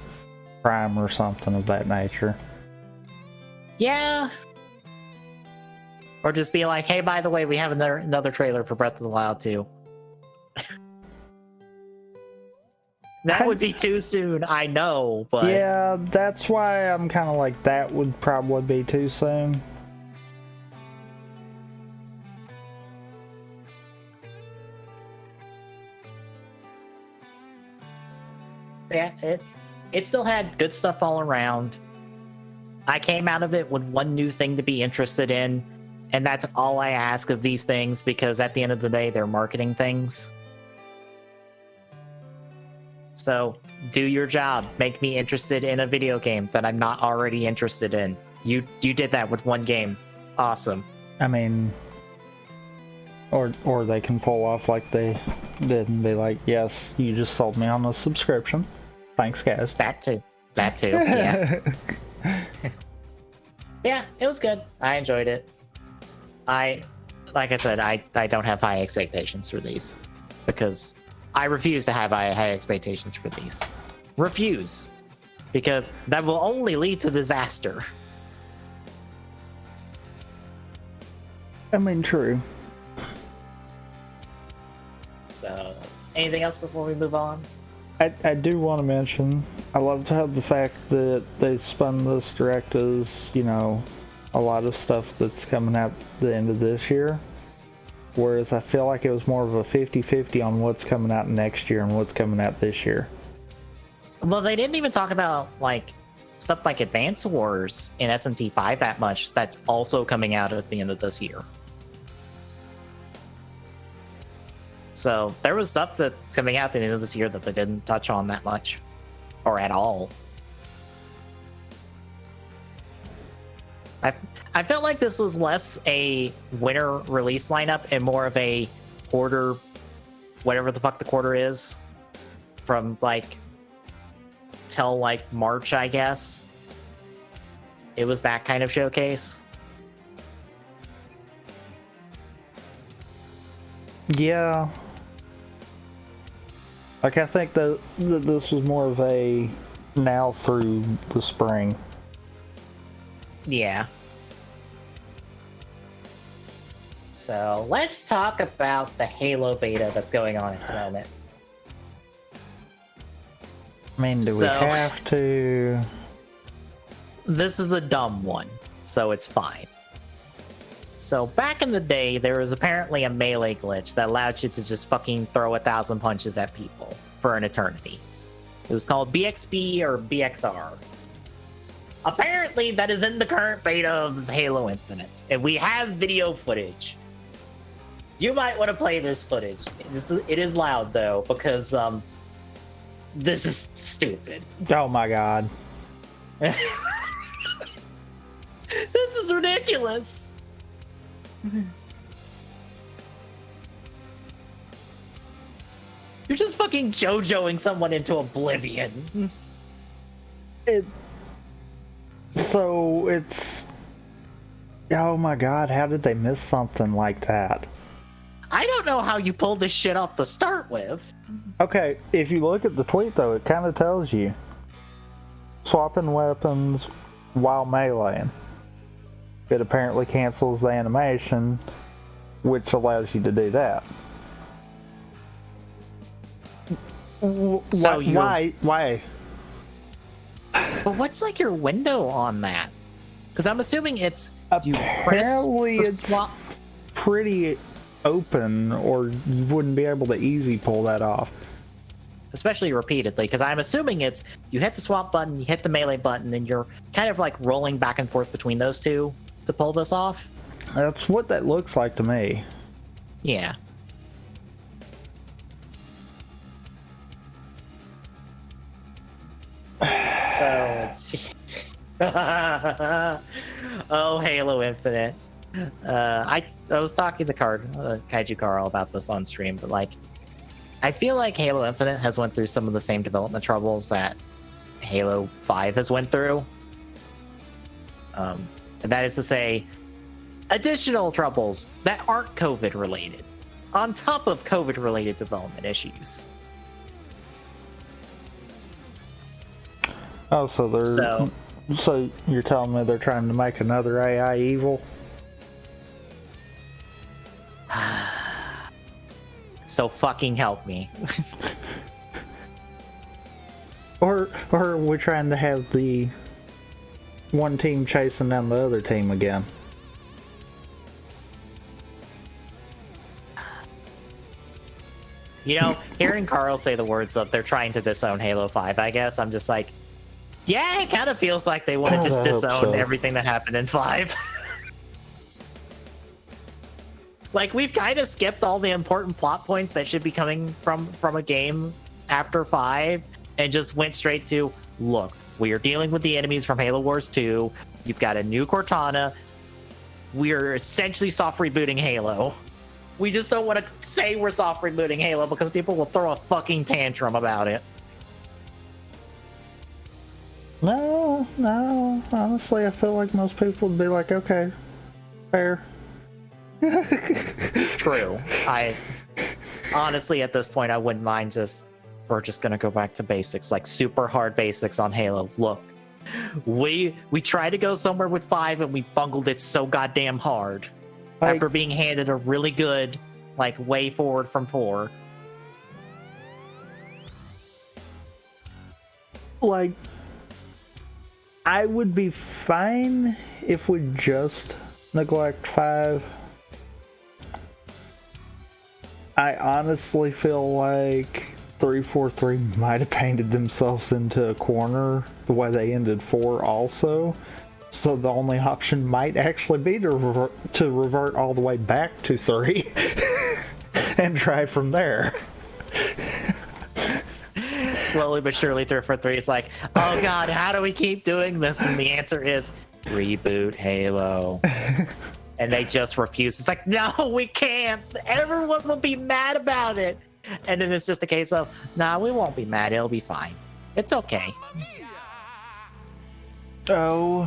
Prime or something of that nature. Yeah. Or just be like, hey, by the way, we have another trailer for Breath of the Wild 2. That would be too soon, I know, but... Yeah, that's why I'm kind of like, that would probably be too soon. Yeah, it still had good stuff all around. I came out of it with one new thing to be interested in, and that's all I ask of these things, because at the end of the day, they're marketing things. So, do your job. Make me interested in a video game that I'm not already interested in. You did that with one game. Awesome. I mean, or they can pull off like they did and be like, yes, you just sold me on a subscription. Thanks, guys. That too, yeah. Yeah, it was good. I enjoyed it. Like I said, I don't have high expectations for these, because I refuse to have high expectations for these. Refuse. Because that will only lead to disaster. I mean, true. So, anything else before we move on? I do want to mention, I love to have the fact that they spun this direct as, you know, a lot of stuff that's coming out the end of this year. Whereas I feel like it was more of a 50-50 on what's coming out next year and what's coming out this year. Well, they didn't even talk about, like, stuff like Advance Wars in SMT5 that much. That's also coming out at the end of this year. So there was stuff that's coming out at the end of this year that they didn't touch on that much, or at all. I felt like this was less a winter release lineup and more of a quarter, whatever the fuck the quarter is, from like till like March, I guess. It was that kind of showcase. Yeah. Like, I think that this was more of a now through the spring. Yeah. So let's talk about the Halo beta that's going on at the moment. I mean, do we have to? This is a dumb one, so it's fine. So back in the day, there was apparently a melee glitch that allowed you to just fucking throw 1,000 punches at people for an eternity. It was called BXB or BXR. Apparently, that is in the current beta of Halo Infinite, and we have video footage. You might want to play this footage. It is loud, though, because this is stupid. Oh my god. This is ridiculous. You're just fucking JoJoing someone into oblivion. So it's... Oh my god, how did they miss something like that? I don't know how you pulled this shit off to start with. Okay, if you look at the tweet though, it kind of tells you. Swapping weapons while meleeing. It apparently cancels the animation which allows you to do that. So Why? But what's like your window on that? Because I'm assuming it's Apparently it's swap. pretty open, or you wouldn't be able to easy pull that off. Especially repeatedly, because I'm assuming it's you hit the swap button, you hit the melee button, and you're kind of like rolling back and forth between those two to pull this off. That's what that looks like to me. Yeah. So let's see. Oh, Halo Infinite. I was talking to Kaiju Carl about this on stream, but like, I feel like Halo Infinite has went through some of the same development troubles that Halo 5 has went through. And that is to say, additional troubles that aren't COVID related, on top of COVID related development issues. Oh, so you're telling me they're trying to make another AI evil? So fucking help me. Or we're trying to have the one team chasing down the other team again. You know, hearing Carl say the words of they're trying to disown Halo 5, I guess I'm just like, yeah, it kind of feels like they want to just disown everything that happened in 5. Like, we've kind of skipped all the important plot points that should be coming from a game after 5 and just went straight to, look, we are dealing with the enemies from Halo Wars 2. You've got a new Cortana. We're essentially soft rebooting Halo. We just don't want to say we're soft rebooting Halo because people will throw a fucking tantrum about it. No. Honestly, I feel like most people would be like, okay, fair. True. I honestly, at this point, I wouldn't mind we're just gonna go back to basics, like super hard basics on Halo. Look, we tried to go somewhere with 5 and we bungled it so goddamn hard after being handed a really good like way forward from 4. Like, I would be fine if we just neglect 5. I honestly feel like 343 might have painted themselves into a corner the way they ended 4 also. So the only option might actually be to revert all the way back to 3 and try from there. Slowly but surely, 343 is like, oh god, how do we keep doing this? And the answer is reboot Halo. And they just refuse. It's like, no, we can't. Everyone will be mad about it. And then it's just a case of, nah, we won't be mad. It'll be fine. It's okay. Oh,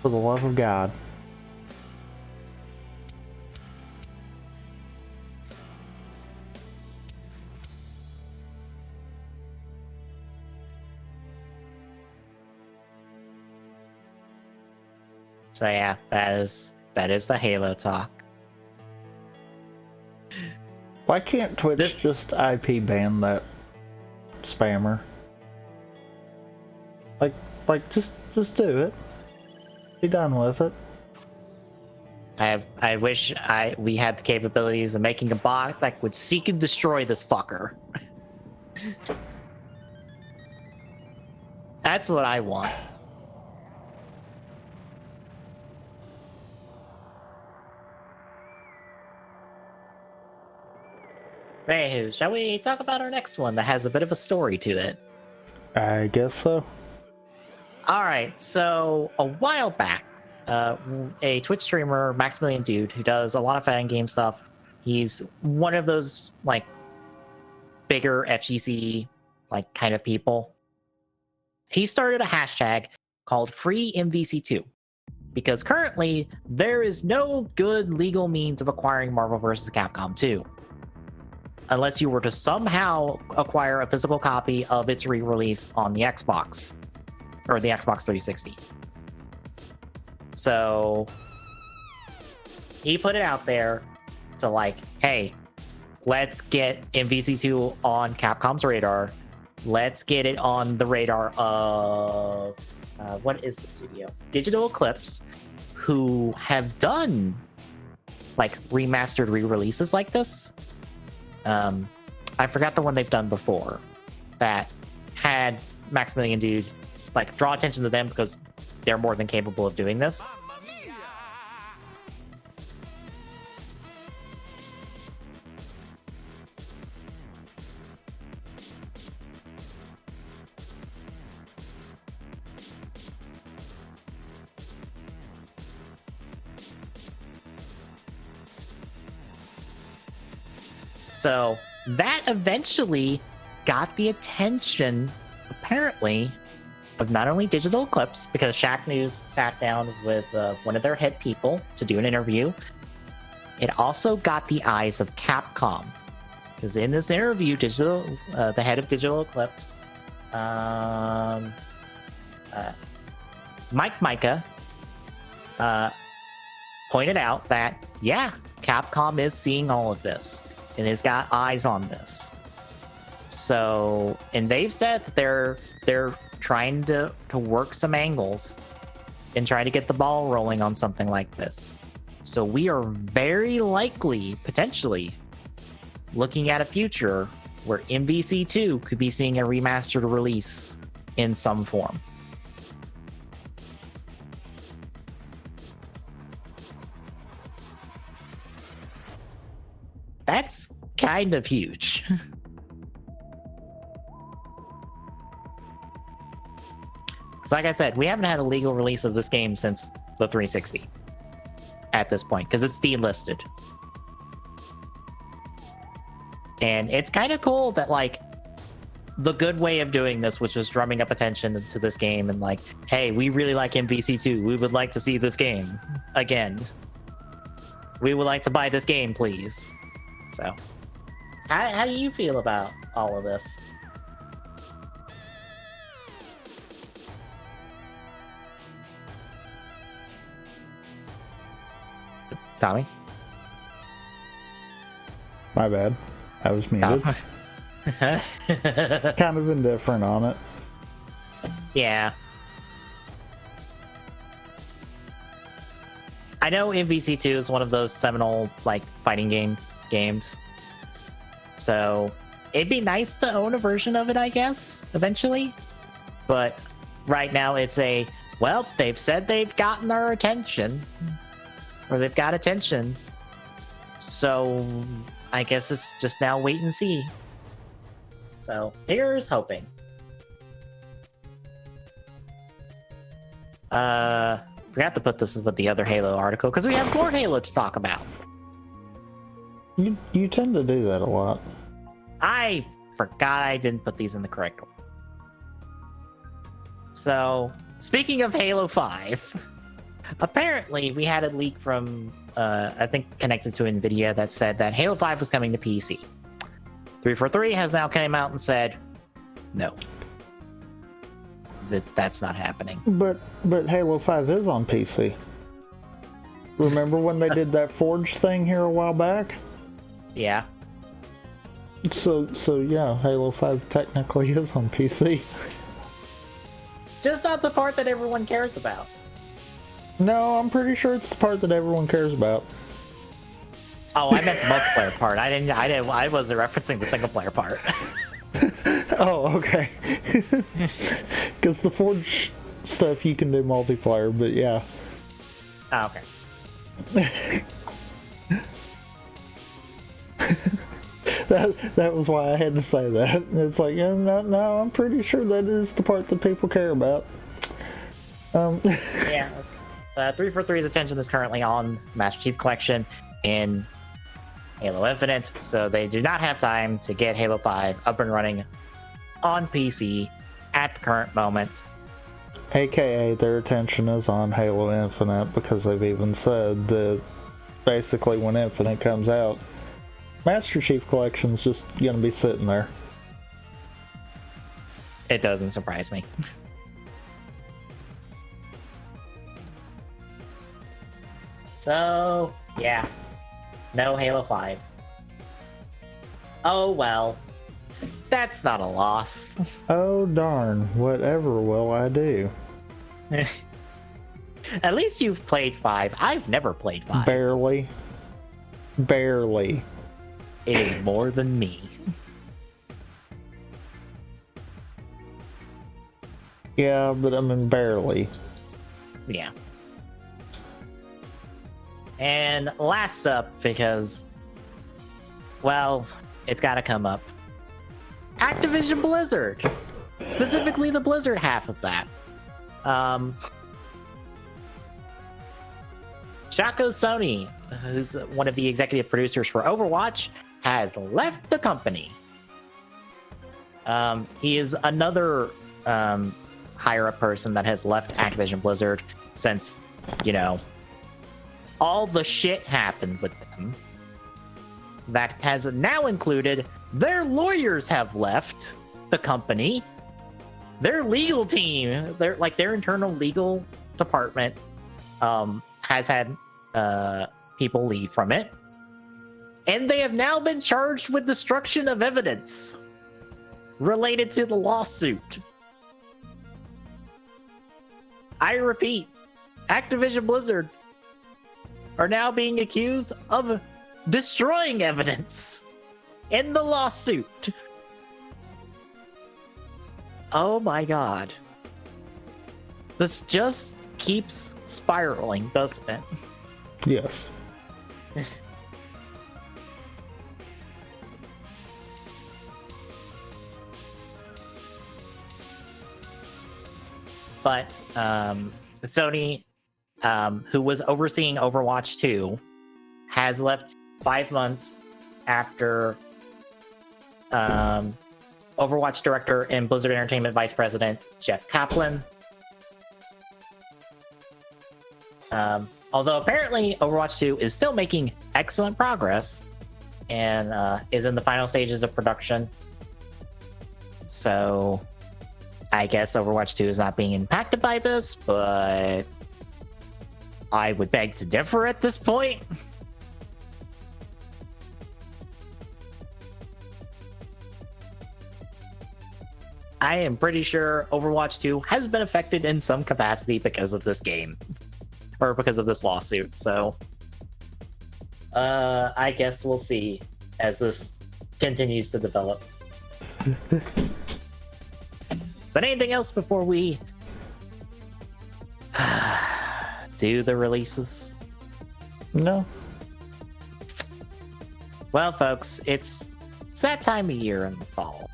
for the love of God. So yeah, that is the Halo talk. Why can't Twitch just IP ban that spammer? Like just do it. Be done with it. I wish we had the capabilities of making a bot that would seek and destroy this fucker. That's what I want. Hey, shall we talk about our next one that has a bit of a story to it? I guess so. Alright, so a while back, a Twitch streamer, Maximilian Dude, who does a lot of fan game stuff, he's one of those, like, bigger FGC, like, kind of people. He started a hashtag called FreeMVC2, because currently, there is no good legal means of acquiring Marvel vs. Capcom 2. Unless you were to somehow acquire a physical copy of its re-release on the Xbox, or the Xbox 360. So, he put it out there to like, hey, let's get MVC2 on Capcom's radar. Let's get it on the radar of what is the studio? Digital Eclipse, who have done like remastered re-releases like this. I forgot the one they've done before that had Maximilian Dude like draw attention to them because they're more than capable of doing this. So that eventually got the attention, apparently, of not only Digital Eclipse, because Shack News sat down with one of their head people to do an interview. It also got the eyes of Capcom, because in this interview, the head of Digital Eclipse, Mike Micah, pointed out that, yeah, Capcom is seeing all of this and has got eyes on this. So, and they've said that they're trying to work some angles and try to get the ball rolling on something like this. So we are very likely, potentially, looking at a future where MVC2 could be seeing a remastered release in some form. That's kind of huge. Because like I said, we haven't had a legal release of this game since the 360 at this point, because it's delisted. And it's kind of cool that, like, the good way of doing this, which was drumming up attention to this game and like, hey, we really like MVC2. We would like to see this game again. We would like to buy this game, please. So, how do you feel about all of this? Tommy? My bad. I was muted. Kind of indifferent on it. Yeah. I know MVC2 is one of those seminal, like, fighting games. So it'd be nice to own a version of it, I guess, eventually. But right now it's well, they've said they've gotten our attention. Or they've got attention. So I guess it's just now wait and see. So here's hoping. Forgot to put this with the other Halo article because we have more Halo to talk about. You tend to do that a lot. I forgot I didn't put these in the correct order. So, speaking of Halo 5, apparently we had a leak from, I think connected to NVIDIA, that said that Halo 5 was coming to PC. 343 has now come out and said, no. That's not happening. But Halo 5 is on PC. Remember when they did that Forge thing here a while back? Yeah. So yeah, Halo 5 technically is on PC. Just not the part that everyone cares about. No, I'm pretty sure it's the part that everyone cares about. Oh, I meant the multiplayer part. I wasn't referencing the single player part. Oh, okay. Because the Forge stuff you can do multiplayer, but yeah. Oh, okay. That was why I had to say that. It's like, yeah, no, I'm pretty sure that is the part that people care about. Yeah. 343's attention is currently on Master Chief Collection in Halo Infinite, so they do not have time to get Halo 5 up and running on PC at the current moment. AKA their attention is on Halo Infinite, because they've even said that basically when Infinite comes out, Master Chief Collection's just gonna be sitting there. It doesn't surprise me. So, Yeah. No Halo 5. Oh well. That's not a loss. Oh darn, whatever will I do? At least you've played 5. I've never played 5. Barely. Barely. It is more than me. Yeah, but I mean barely. Yeah. And last up, because, well, it's got to come up. Activision Blizzard. Specifically the Blizzard half of that. Shako Sony, who's one of the executive producers for Overwatch, has left the company. He is another higher up person that has left Activision Blizzard since, you know, all the shit happened with them. That has now included their lawyers have left the company. Their legal team, their internal legal department, has had people leave from it. And they have now been charged with destruction of evidence related to the lawsuit. I repeat, Activision Blizzard are now being accused of destroying evidence in the lawsuit. Oh my god. This just keeps spiraling, doesn't it? Yes. But Sony, who was overseeing Overwatch 2, has left 5 months after Overwatch director and Blizzard Entertainment vice president Jeff Kaplan. Although apparently Overwatch 2 is still making excellent progress and is in the final stages of production. So I guess Overwatch 2 is not being impacted by this, but I would beg to differ at this point. I am pretty sure Overwatch 2 has been affected in some capacity because of this game. Or because of this lawsuit, so I guess we'll see as this continues to develop. But anything else before we do the releases? No. Well, folks, it's that time of year in the fall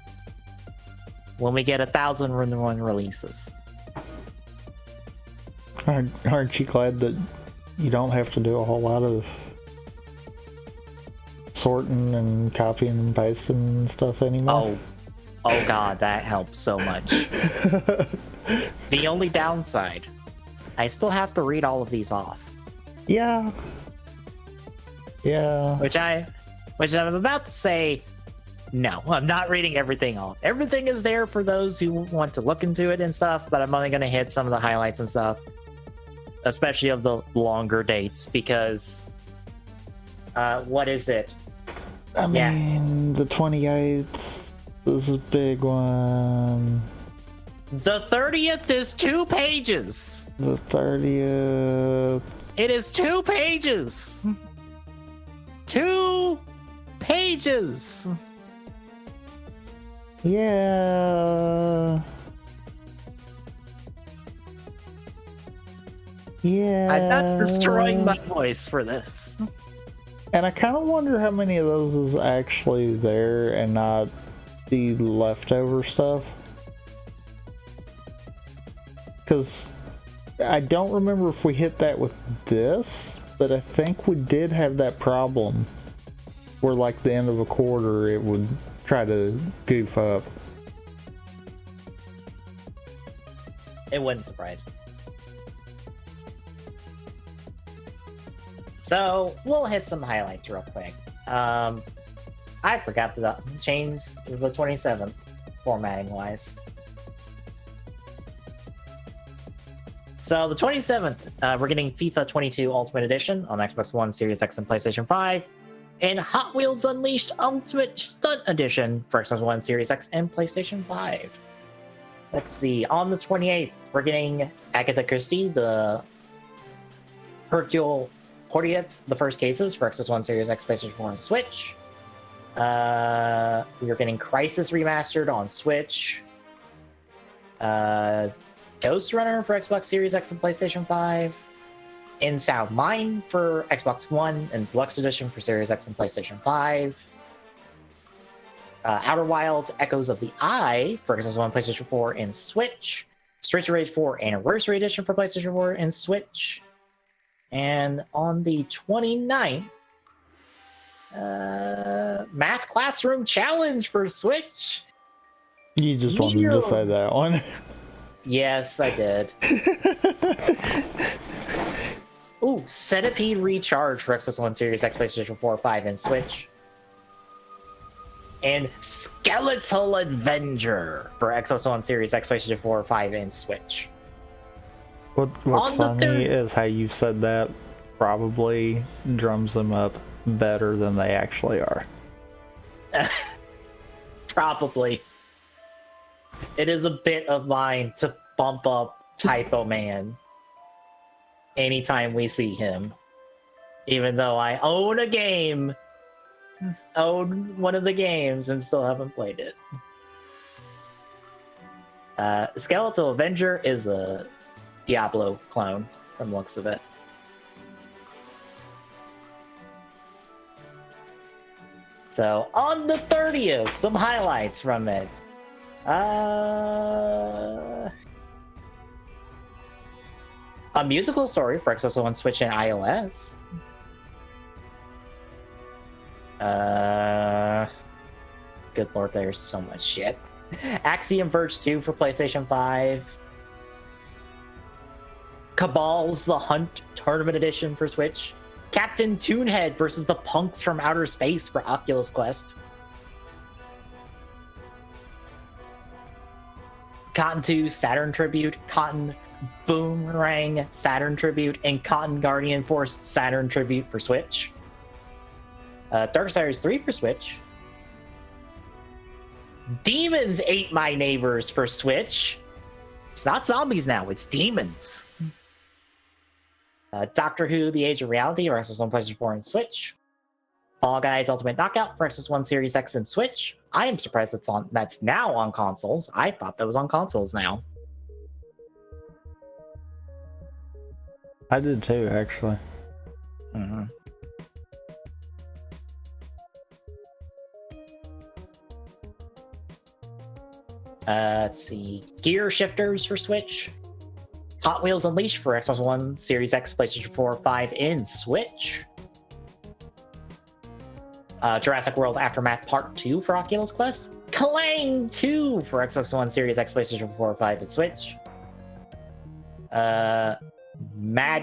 when we get 1,001 releases. Aren't you glad that you don't have to do a whole lot of sorting and copying and pasting and stuff anymore? Oh god, that helps so much. The only downside, I still have to read all of these off. Yeah. Yeah. Which I'm about to say, no, I'm not reading everything off. Everything is there for those who want to look into it and stuff, but I'm only going to hit some of the highlights and stuff, especially of the longer dates, because what is it? I mean, the 28th is a big one. The 30th is 2 pages. The 30th. It is 2 pages. 2 pages. Yeah. Yeah. I'm not destroying my voice for this. And I kind of wonder how many of those is actually there and not the leftover stuff. Because I don't remember if we hit that with this, but I think we did have that problem where, like, the end of a quarter, it would try to goof up. It wouldn't surprise me. So we'll hit some highlights real quick. I forgot to change the 27th formatting wise. So the 27th, we're getting FIFA 22 Ultimate Edition on Xbox One, Series X, and PlayStation 5, and Hot Wheels Unleashed Ultimate Stunt Edition for Xbox One, Series X, and PlayStation 5. Let's see. On the 28th, we're getting Agatha Christie, the Hercule Poirot, the first cases for Xbox One, Series X, PlayStation 4, and Switch. We're getting Crisis Remastered on Switch. Ghost Runner for Xbox Series X and PlayStation 5. In Sound Mind for Xbox One and Deluxe Edition for Series X and PlayStation 5. Outer Wilds Echoes of the Eye for Xbox One, PlayStation 4, and Switch. Streets of Rage 4 Anniversary Edition for PlayStation 4 and Switch. And on the 29th, Math Classroom Challenge for Switch. You just wanted to say that one. Yes, I did. Ooh, Centipede Recharge for Xbox One, Series X, PlayStation 4, 5, and Switch. And Skeletal Avenger for Xbox One, Series X, PlayStation 4, 5, and Switch. What's funny is how you said that probably drums them up better than they actually are. Probably. It is a bit of mine to bump up Typo Man anytime we see him. Even though I own one of the games and still haven't played it. Skeletal Avenger is a Diablo clone from the looks of it. So on the 30th, some highlights from it. A musical story for Xbox One, Switch, and iOS. Good lord, there's so much shit. Axiom Verge 2 for PlayStation 5. Cabal's The Hunt Tournament Edition for Switch. Captain Toonhead versus the Punks from Outer Space for Oculus Quest. Cotton 2 Saturn Tribute, Cotton Boomerang Saturn Tribute, and Cotton Guardian Force Saturn Tribute for Switch. Darksiders 3 for Switch. Demons Ate My Neighbors for Switch. It's not zombies now, it's demons. Doctor Who The Age of Reality for Xbox One, PlayStation 4, and Switch. Fall Guys Ultimate Knockout for Xbox One, Series X, and Switch. I am surprised that's now on consoles. I thought that was on consoles now. I did too, actually. Mm-hmm. Let's see. Gear Shifters for Switch. Hot Wheels Unleashed for Xbox One, Series X, PlayStation 4, 5, and Switch. Jurassic World Aftermath Part 2 for Oculus Quest. Clang 2 for Xbox One, Series X, PlayStation 4, 5, and Switch. Mad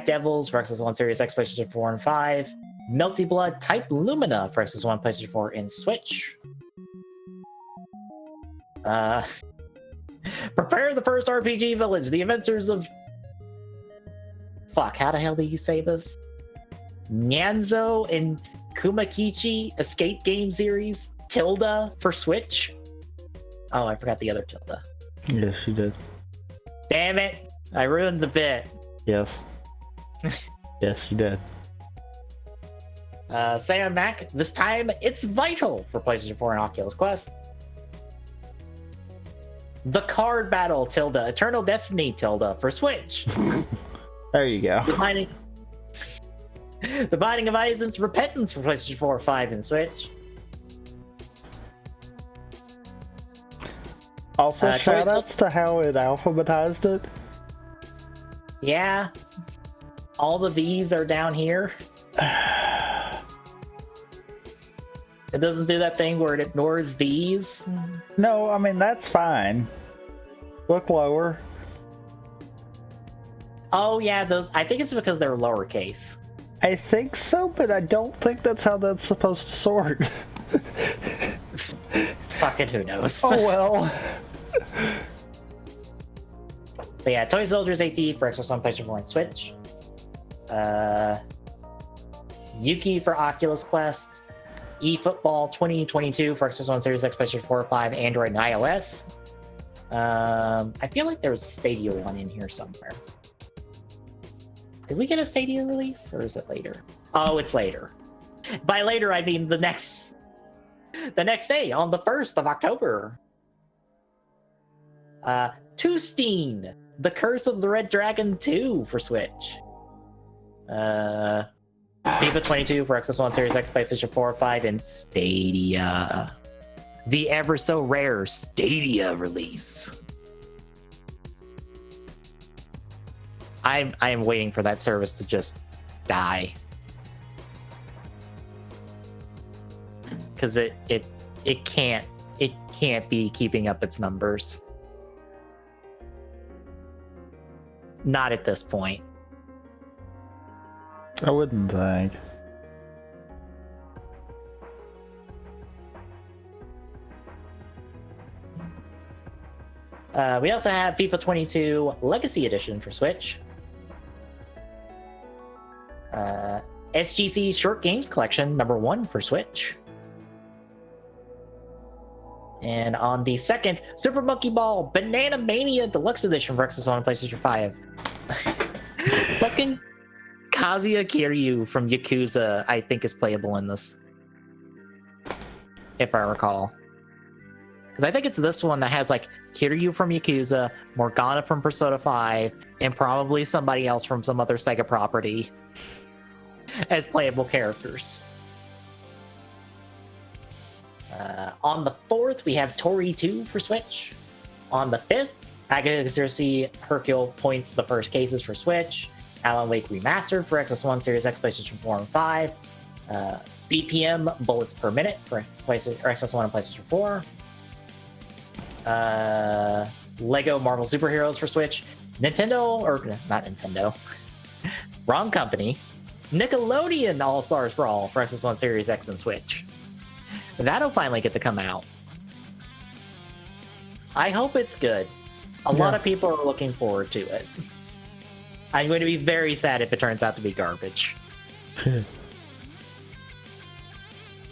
Devils for Xbox One, Series X, PlayStation 4, and 5. Melty Blood Type Lumina for Xbox One, PlayStation 4, and Switch. Prepare the First RPG Village, the Adventures of... Fuck, how the hell do you say this? Nyanzo and Kumakichi Escape Game Series. Tilda for Switch. Oh, I forgot the other Tilda. Yes, you did. Damn it. I ruined the bit. Yes. Yes, you did. Sam Mac, this time it's Vital for PlayStation 4 and Oculus Quest. The Card Battle Tilda, Eternal Destiny Tilda for Switch. There you go. The Binding of Isaac's Repentance for PlayStation 4, 5, and Switch. Also, shoutouts to how it alphabetized it. Yeah. All the V's are down here. It doesn't do that thing where it ignores these. No, I mean, that's fine. Look lower. Oh, yeah, those. I think it's because they're lowercase. I think so, but I don't think that's how that's supposed to sort. Fucking who knows? Oh, well. But yeah, Toy Soldiers AT for Xbox One, PlayStation 4, and Switch. Yuki for Oculus Quest. eFootball 2022 for Xbox One Series X, PlayStation 4, 5, Android, and iOS. I feel like there was a Stadia one in here somewhere. Did we get a Stadia release, or is it later? Oh, it's later. By later, I mean the next day, on the 1st of October. Toosteen, The Curse of the Red Dragon 2 for Switch. FIFA 22 for Xbox One Series X, PlayStation 4, 5, and Stadia. The ever so rare Stadia release. I am waiting for that service to just die. Because it can't be keeping up its numbers. Not at this point. I wouldn't think. We also have FIFA 22 Legacy Edition for Switch. SGC Short Games Collection #1 for Switch. And on the 2nd, Super Monkey Ball Banana Mania Deluxe Edition for Xbox One and PlayStation 5. Fucking Kazuya Kiryu from Yakuza, I think, is playable in this. If I recall. Because I think it's this one that has, like, Kiryu from Yakuza, Morgana from Persona 5, and probably somebody else from some other Sega property as playable characters. On the 4th, we have Tori 2 for Switch. On the 5th, Agatha Hercule Points the First Cases for Switch. Alan Wake Remastered for Xbox One, Series X, PlayStation 4, and 5. BPM Bullets Per Minute for Xbox One and PlayStation 4. Lego Marvel Superheroes for Switch. Nintendo, or not Nintendo, wrong company. Nickelodeon All-Stars Brawl for Xbox One, Series X, and Switch. That'll finally get to come out. I hope it's good. A lot of people are looking forward to it. I'm going to be very sad if it turns out to be garbage.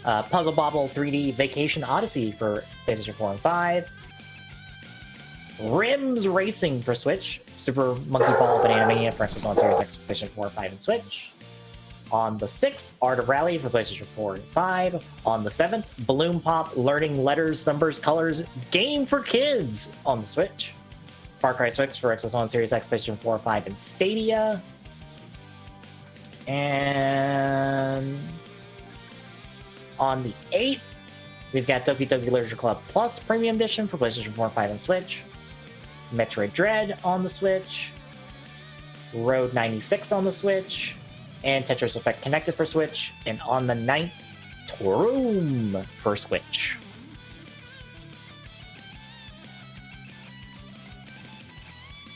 Puzzle Bobble 3D Vacation Odyssey for PlayStation 4 and 5. Rims Racing for Switch. Super Monkey Ball Banana Mania for Xbox One, Series X, PlayStation 4, 5, and Switch. On the 6th, Art of Rally for PlayStation 4 and 5. On the 7th, Balloon Pop Learning Letters, Numbers, Colors Game for Kids on the Switch. Far Cry 6 for Xbox One, Series X, PlayStation 4, 5, and Stadia. And on the 8th, we've got Doki Doki Literature Club Plus Premium Edition for PlayStation 4, 5, and Switch. Metroid Dread on the Switch. Road 96 on the Switch. And Tetris Effect Connected for Switch. And on the 9th, Torum for Switch.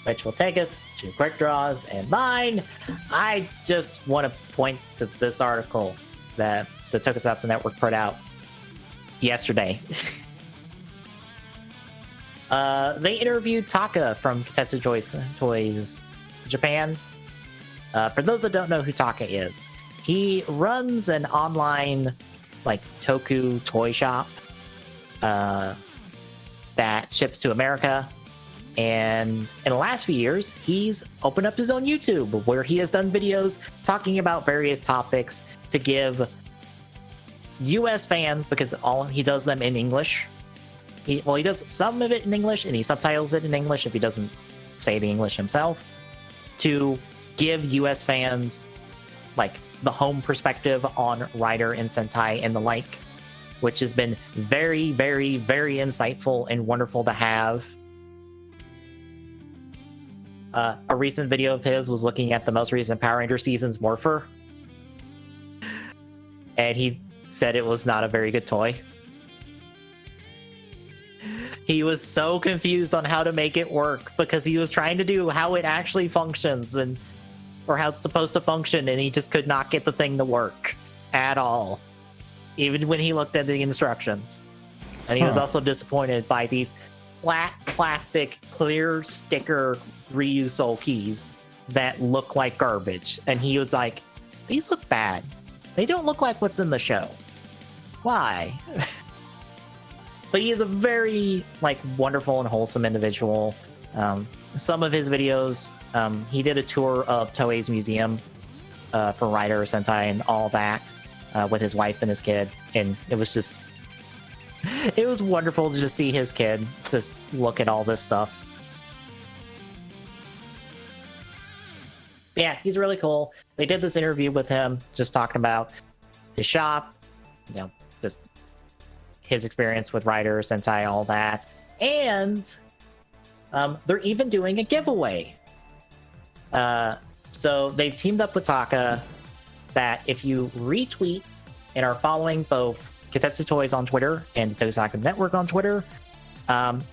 Which will take us to quick draws and mine. I just want to point to this article that the Tokusatsu Network put out yesterday. They interviewed Taka from Kitetsu Toys Japan. For those that don't know who Taka is, he runs an online, like, Toku toy shop that ships to America. And in the last few years, he's opened up his own YouTube where he has done videos talking about various topics to give US fans, because he does them in English. He does some of it in English and he subtitles it in English if he doesn't say the English himself, to give US fans, like, the home perspective on Rider and Sentai and the like, which has been very, very, very insightful and wonderful to have. A recent video of his was looking at the most recent Power Ranger season's Morpher, and he said it was not a very good toy. He was so confused on how to make it work because he was trying to do how it actually functions or how it's supposed to function, and he just could not get the thing to work at all, even when he looked at the instructions. And he was also disappointed by these flat plastic clear sticker reuse soul keys that look like garbage. And he was like, these look bad. They don't look like what's in the show. Why? But he is a very like wonderful and wholesome individual. Some of his videos, he did a tour of Toei's museum for Rider Sentai and all that with his wife and his kid. And it was wonderful to just see his kid just look at all this stuff. Yeah, he's really cool. They did this interview with him, just talking about his shop, just his experience with Rider, Sentai, all that. And they're even doing a giveaway. So they've teamed up with Taka that if you retweet and are following both Kitetsu Toys on Twitter and the Tokusaka Network on Twitter,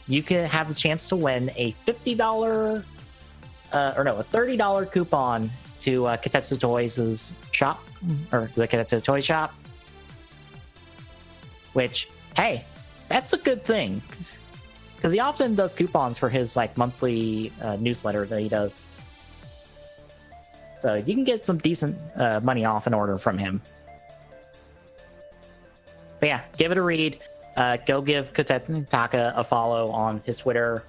you can have the chance to win a $50 a $30 coupon to Kitetsu Toys' shop, or the Kitetsu Toy shop. Which, hey, that's a good thing, because he often does coupons for his like monthly newsletter that he does. So you can get some decent money off an order from him. But yeah, give it a read. Go give Kotetsu Taka a follow on his Twitter,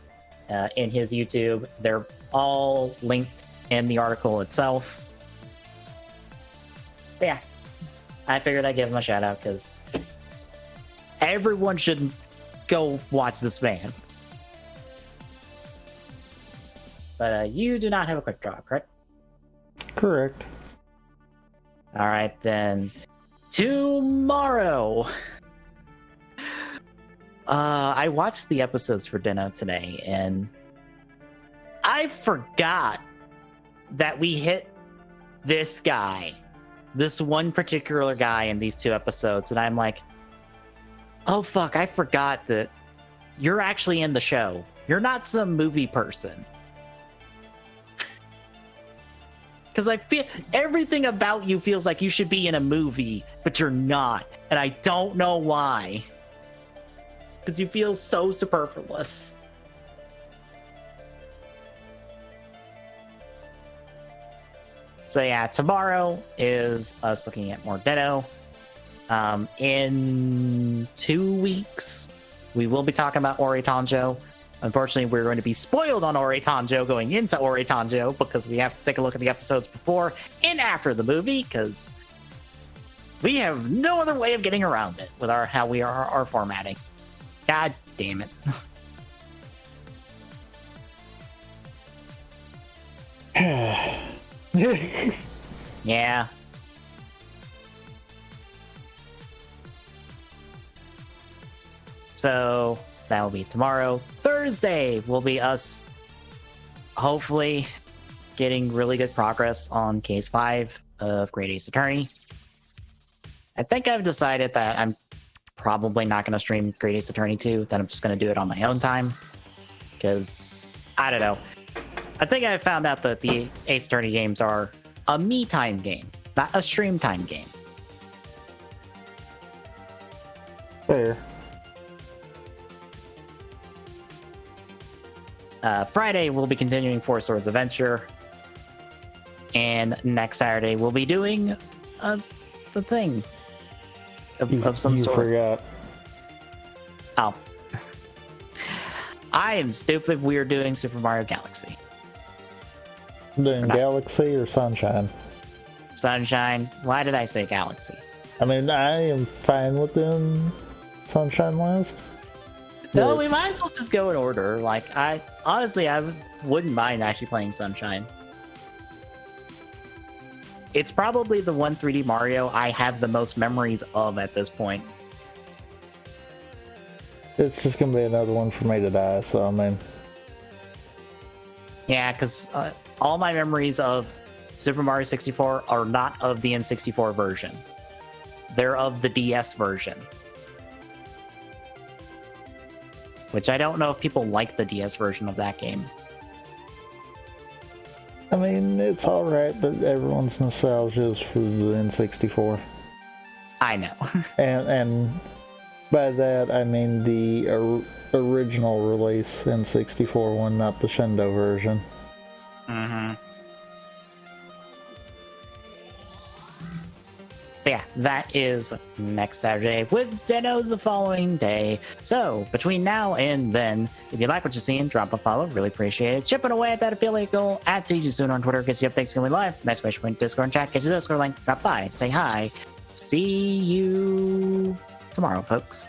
in his YouTube. They're all linked in the article itself. But yeah, I figured I'd give him a shout out because everyone should go watch this man. But you do not have a quick draw, correct? Correct. All right, then. Tomorrow. I watched the episodes for Dino today, and I forgot that we hit this guy, this one particular guy in these two episodes, and I'm like, oh fuck, I forgot that you're actually in the show. You're not some movie person. Because I feel everything about you feels like you should be in a movie, but you're not. And I don't know why. Because you feel so superfluous. So yeah, tomorrow is us looking at more Ditto. In 2 weeks, we will be talking about Ore Tanjo. Unfortunately, we're going to be spoiled on Ore Tanjo going into Ore Tanjo because we have to take a look at the episodes before and after the movie, because we have no other way of getting around it with how we are our formatting. God damn it. Yeah. So that will be tomorrow. Thursday will be us hopefully getting really good progress on Case 5 of Great Ace Attorney. I think I've decided that I'm probably not going to stream Great Ace Attorney 2, that I'm just going to do it on my own time. Because, I don't know. I think I found out that the Ace Attorney games are a me time game, not a stream time game. Fair. Friday, we'll be continuing Four Swords Adventure. And next Saturday, we'll be doing the thing of some sort. You forgot. Oh. I am stupid. We are doing Super Mario Galaxy. Doing Galaxy or Sunshine? Sunshine. Why did I say Galaxy? I mean, I am fine with doing Sunshine last. No, we might as well just go in order. Like, I wouldn't mind actually playing Sunshine. It's probably the one 3D Mario I have the most memories of at this point. It's just gonna be another one for me to die, so I mean... Yeah, because all my memories of Super Mario 64 are not of the N64 version. They're of the DS version. Which I don't know if people like the DS version of that game. I mean, it's alright, but everyone's nostalgia is for the N64. I know. and by that, I mean the original release N64 one, not the Shindo version. that is next Saturday, with Ditto the following day. So between now and then, if you like what you're seeing, drop a follow. Really appreciate it. Chipping away at that affiliate goal at TGSoon on Twitter. Gets you updates going live. Nice way to link Discord and chat. Get you the Discord link. Drop by. Say hi. See you tomorrow, folks.